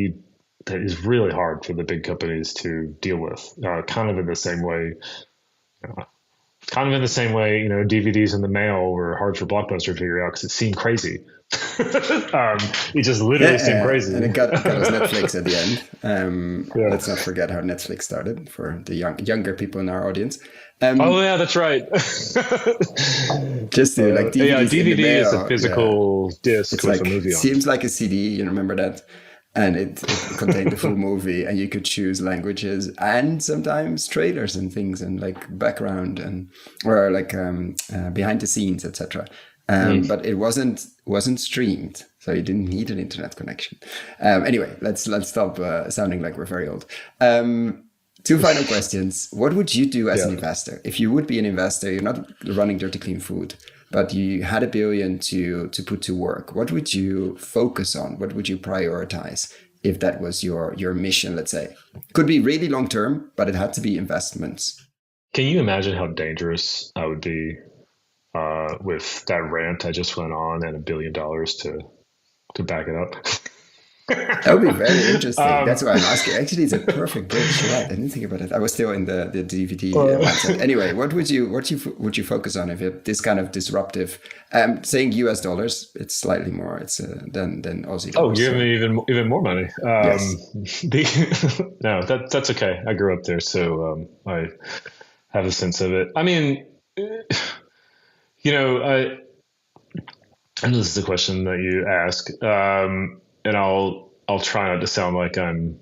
is really hard for the big companies to deal with. Kind of in the same way, DVDs in the mail were hard for Blockbuster to figure out, because it seemed crazy. It just literally seemed crazy. And it got us Netflix at the end. Yeah. Let's not forget how Netflix started for the younger people in our audience. Oh yeah, that's right. Just to like DVDs DVD in the mail, is a physical disc it's with like, a movie on. seems like a CD. You remember that? And it contained the full movie, and you could choose languages and sometimes trailers and things, and like background or like behind the scenes, etc. But it wasn't streamed, so you didn't need an internet connection. Anyway, let's stop sounding like we're very old. Two final questions. What would you do as an investor? If you would be an investor, you're not running Dirty Clean Food, but you had $1 billion to put to work. What would you focus on? What would you prioritize if that was your mission, let's say? Could be really long term, but it had to be investments. Can you imagine how dangerous I would be with that rant I just went on, and $1 billion to back it up? That would be very interesting. That's why I'm asking. Actually, it's a perfect bridge. Right? I didn't think about it. I was still in the DVD mindset. Anyway, would you focus on if it, this kind of disruptive? Saying US dollars, it's slightly more. It's than Aussie Oh, dollars. give me even more money. Yes. No, that's okay. I grew up there, so I have a sense of it. I mean, I know this is a question that you ask, and I'll try not to sound like I'm.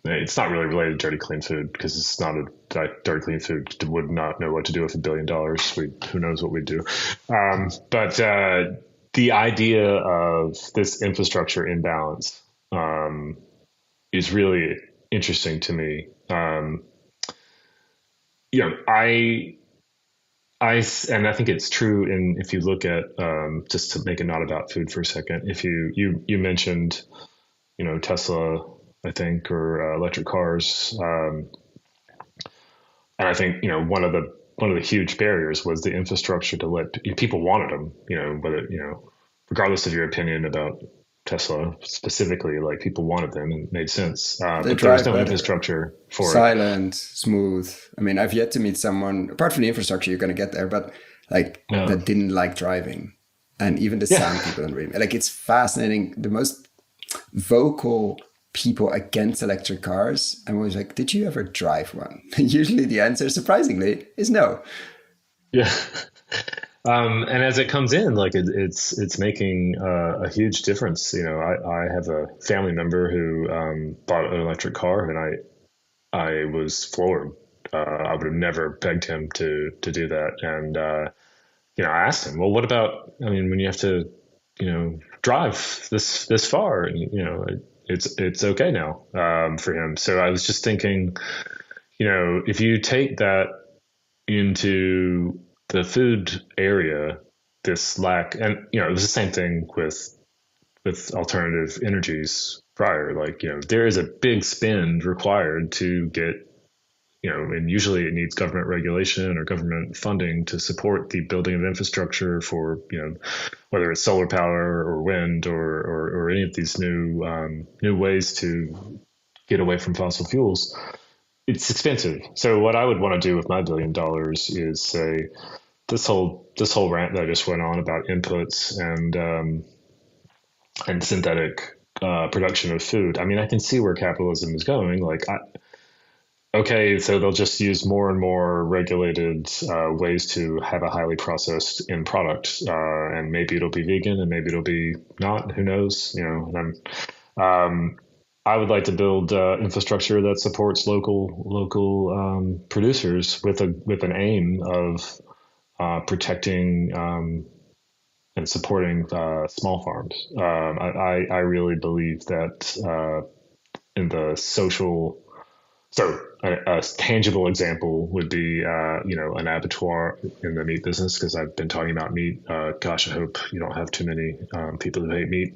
It's not really related to dirty clean food because it's not dirty clean food would not know what to do with $1 billion. Who knows what we'd do, but the idea of this infrastructure imbalance is really interesting to me. And I think it's true. If you look at just to make it not about food for a second, if you mentioned, Tesla, I think, or electric cars, and I think one of the huge barriers was the infrastructure to let people wanted them. Whether regardless of your opinion about Tesla specifically, like people wanted them and it made sense. They But there was drive no better. infrastructure for it. Silent, smooth. I mean, I've yet to meet someone, apart from the infrastructure, you're going to get there, but like Yeah. that didn't like driving. And even the sound people don't really like. It's fascinating. The most vocal people against electric cars. I'm always like, did you ever drive one? Usually the answer, surprisingly, is no. Yeah. And as it comes in, like it's making a huge difference. I have a family member who bought an electric car, and I was floored. I would have never begged him to do that. And I asked him, well, what about? I mean, when you have to, drive this far, and it's okay now for him. So I was just thinking, if you take that into the food area, this lack, and it was the same thing with alternative energies prior. Like there is a big spend required to get, and usually it needs government regulation or government funding to support the building of infrastructure for whether it's solar power or wind or any of these new ways to get away from fossil fuels. It's expensive. So what I would want to do with my $1 billion is say, this whole rant that I just went on about inputs and synthetic production of food. I mean, I can see where capitalism is going. Like, okay, so they'll just use more and more regulated ways to have a highly processed end product, and maybe it'll be vegan, and maybe it'll be not. Who knows? And I would like to build infrastructure that supports local producers with an aim of protecting and supporting small farms. I really believe that in the social. So a tangible example would be, an abattoir in the meat business, because I've been talking about meat. Gosh, I hope you don't have too many people who hate meat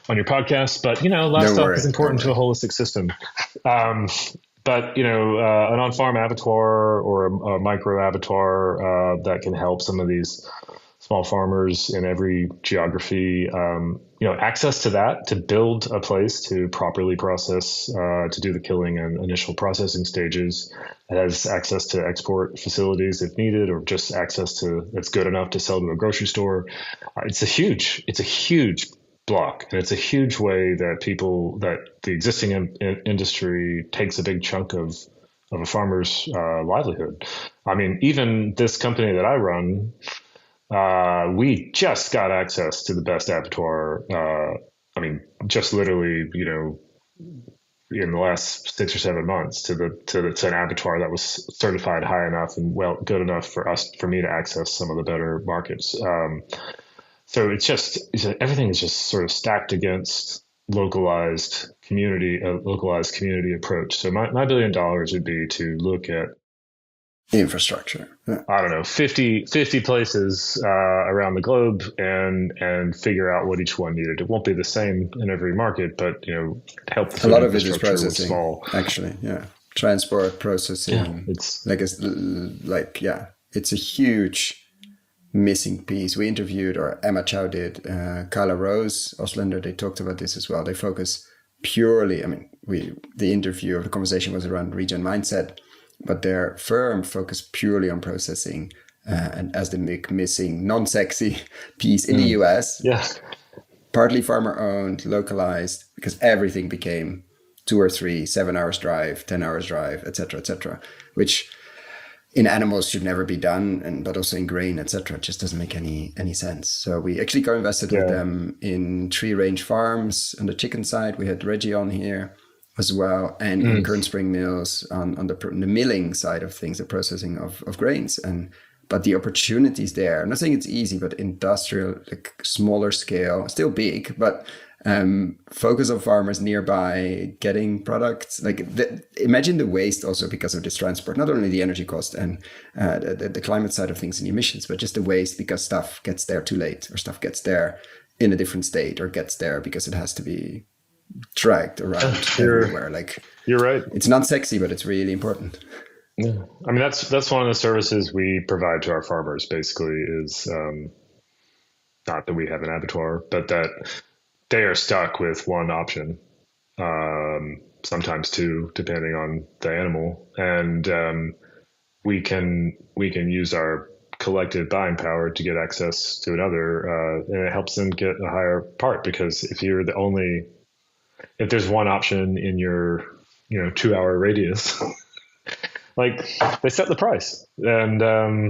on your podcast. But, livestock is important to a holistic system. But, an on-farm abattoir or a micro abattoir that can help some of these small farmers in every geography, access to that, to build a place to properly process, to do the killing and initial processing stages, has access to export facilities if needed, or just access to that's good enough to sell to a grocery store. It's a huge block, and it's a huge way that the existing industry takes a big chunk of a farmer's livelihood. I mean, even this company that I run, we just got access to the best abattoir. Just literally, in the last 6 or 7 months to an abattoir that was certified high enough and good enough for me to access some of the better markets. So everything is just sort of stacked against localized community approach. So my $1 billion would be to look at infrastructure. Yeah. I don't know, 50 places around the globe and figure out what each one needed. It won't be the same in every market, but help the a lot of it is infrastructure processing. Small. Actually, yeah, transport, processing. Yeah, it's a huge missing piece. We interviewed, or Emma Chow did, Carla Rose, Oslander, they talked about this as well. They focus purely, the interview of the conversation was around regen mindset, but their firm focused purely on processing, and as the missing, non-sexy piece in the US. Yeah. Partly farmer owned, localized, because everything became 2 or 3, 7 hours drive, 10 hours drive, etc., which in animals should never be done, but also in grain, etc. It just doesn't make any sense. So we actually co-invested with them in 3 range farms. On the chicken side, we had Reggie on here as well, and in Kern Spring Mills on the milling side of things, the processing of grains. But the opportunities there, I'm not saying it's easy, but industrial, like smaller scale, still big, but focus on farmers nearby, getting products. Imagine the waste also because of this transport, not only the energy cost and the climate side of things and emissions, but just the waste because stuff gets there too late, or stuff gets there in a different state, or gets there because it has to be dragged around everywhere. You're right. It's not sexy, but it's really important. Yeah, that's one of the services we provide to our farmers. Basically, is not that we have an abattoir, but that they are stuck with one option, sometimes 2, depending on the animal, and we can use our collective buying power to get access to another, and it helps them get a higher part, because if there's one option in your 2-hour radius. They set the price, and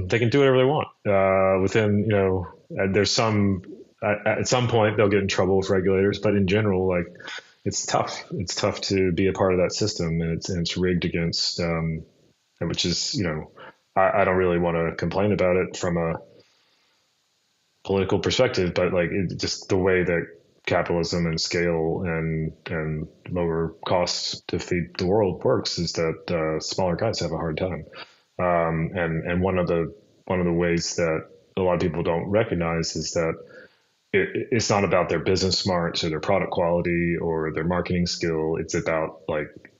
they can do whatever they want within, there's at some point they'll get in trouble with regulators, but in general, it's tough. It's tough to be a part of that system, and it's rigged against, which is, I don't really want to complain about it from a political perspective, but just the way that capitalism and scale and lower costs to feed the world works is that smaller guys have a hard time. And one of the ways that a lot of people don't recognize is that it's not about their business smarts or their product quality or their marketing skill. It's about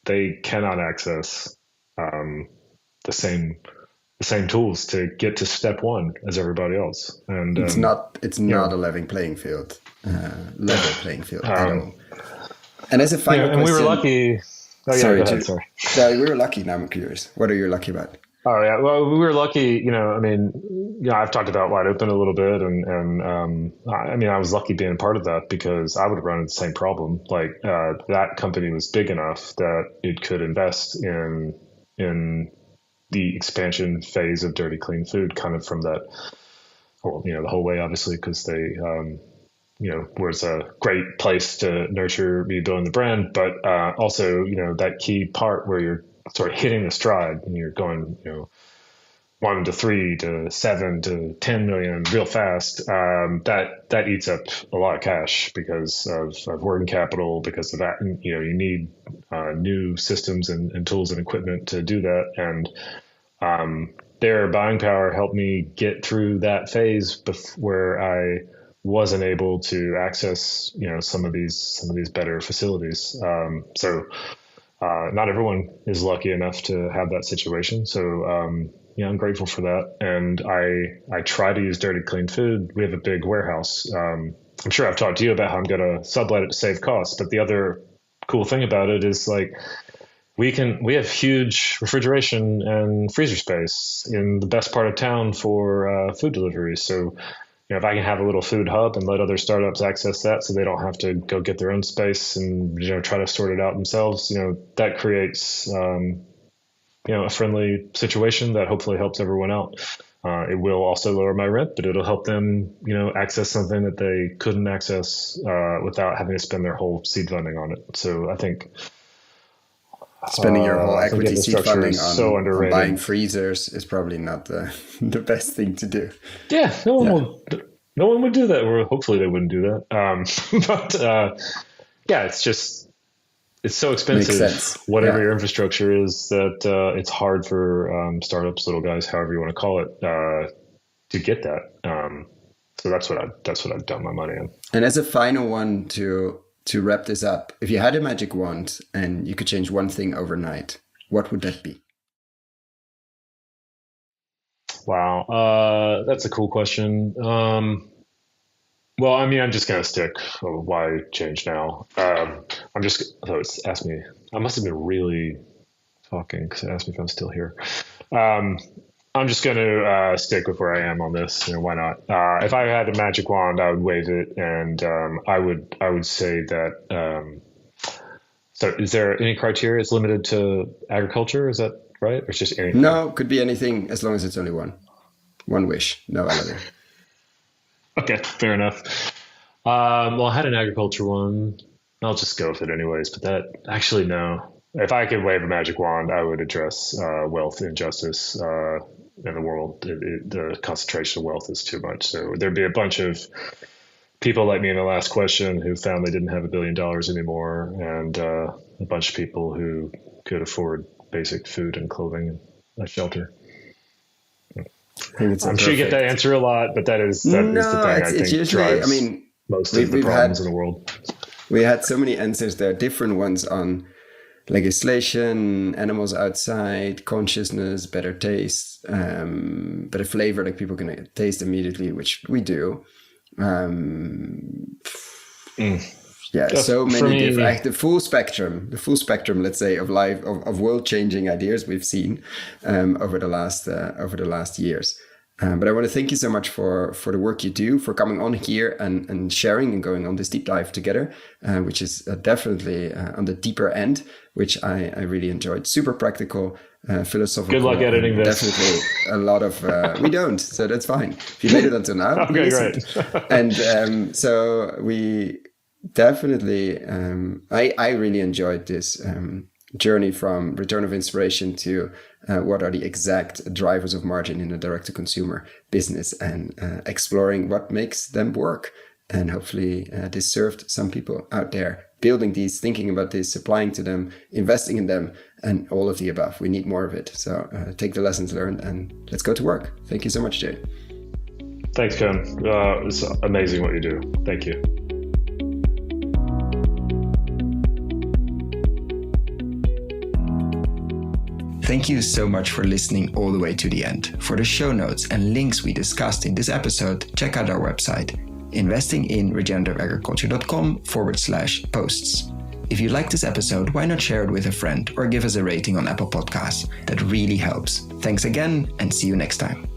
they cannot access the same tools to get to step 1 as everybody else. And it's not a level playing field. At all. And as a final question, we were lucky. Oh, yeah, sorry. No, we were lucky. Now I'm curious. What are you lucky about? Oh yeah, well, we were lucky. I've talked about Wide Open a little bit, and I was lucky being part of that, because I would have run into the same problem. That company was big enough that it could invest in the expansion phase of Dirty Clean Food, kind of from that, the whole way, obviously, because they, was a great place to nurture rebuilding the brand, but also, that key part where you're sort of hitting the stride and you're going, 1 to 3 to 7 to 10 million real fast. That eats up a lot of cash because of working capital, because of that. And, you need new systems and tools and equipment to do that. And their buying power helped me get through that phase where I wasn't able to access, some of these better facilities. Not everyone is lucky enough to have that situation. So, I'm grateful for that. And I try to use Dirty Clean Food. We have a big warehouse. I'm sure I've talked to you about how I'm going to sublet it to save costs. But the other cool thing about it is we have huge refrigeration and freezer space in the best part of town for food delivery. So, if I can have a little food hub and let other startups access that, so they don't have to go get their own space and try to sort it out themselves, that creates a friendly situation that hopefully helps everyone out. It will also lower my rent, but it'll help them access something that they couldn't access without having to spend their whole seed funding on it. So I think spending your whole equity seed funding on buying freezers is probably not the best thing to do. Yeah, no one would do that, or hopefully they wouldn't do that. But it's so expensive, whatever your infrastructure is, that it's hard for startups, little guys, however you want to call it, to get that. So that's what I've done my money on. And as a final one to wrap this up, if you had a magic wand and you could change one thing overnight, what would that be? Wow. That's a cool question. Well, I mean, I'm just going to stick. Why change now? It's asked me. I must have been really talking because it asked me if I'm still here. I'm just going to stick with where I am on this. Why not? If I had a magic wand, I would wave it, and I would say that. So, is there any criteria? It's limited to agriculture. Is that right? Or it's just anything? No, could be anything as long as it's only one wish, no other. Okay, fair enough. Well, I had an agriculture one. I'll just go with it anyways. But that actually, no. If I could wave a magic wand, I would address wealth injustice in the world. The concentration of wealth is too much. So there'd be a bunch of people like me in the last question who found they didn't have $1 billion anymore, and a bunch of people who could afford basic food and clothing and a shelter. I'm sure you get that answer a lot, but that is the thing I think usually, drives most of the problems in the world. We had so many answers there, different ones on legislation, animals outside, consciousness, better taste, better flavor, like people can taste immediately, which we do. So many different, the full spectrum, let's say, of life, of world-changing ideas we've seen over the last years. But I want to thank you so much for the work you do, for coming on here and sharing and going on this deep dive together, which is definitely on the deeper end, which I really enjoyed. Super practical, philosophical. Good luck editing this. Definitely a lot of, we don't, so that's fine. If you made it until now. Okay, great. And so we definitely, I really enjoyed this journey from return of inspiration to what are the exact drivers of margin in a direct-to-consumer business, and exploring what makes them work. And hopefully this served some people out there building these, thinking about this, applying to them, investing in them, and all of the above. We need more of it. So take the lessons learned and let's go to work. Thank you so much, Jay. Thanks, Ken. It's amazing what you do. Thank you. Thank you so much for listening all the way to the end. For the show notes and links we discussed in this episode, check out our website, investinginregenerativeagriculture.com/posts. If you like this episode, why not share it with a friend or give us a rating on Apple Podcasts? That really helps. Thanks again, and see you next time.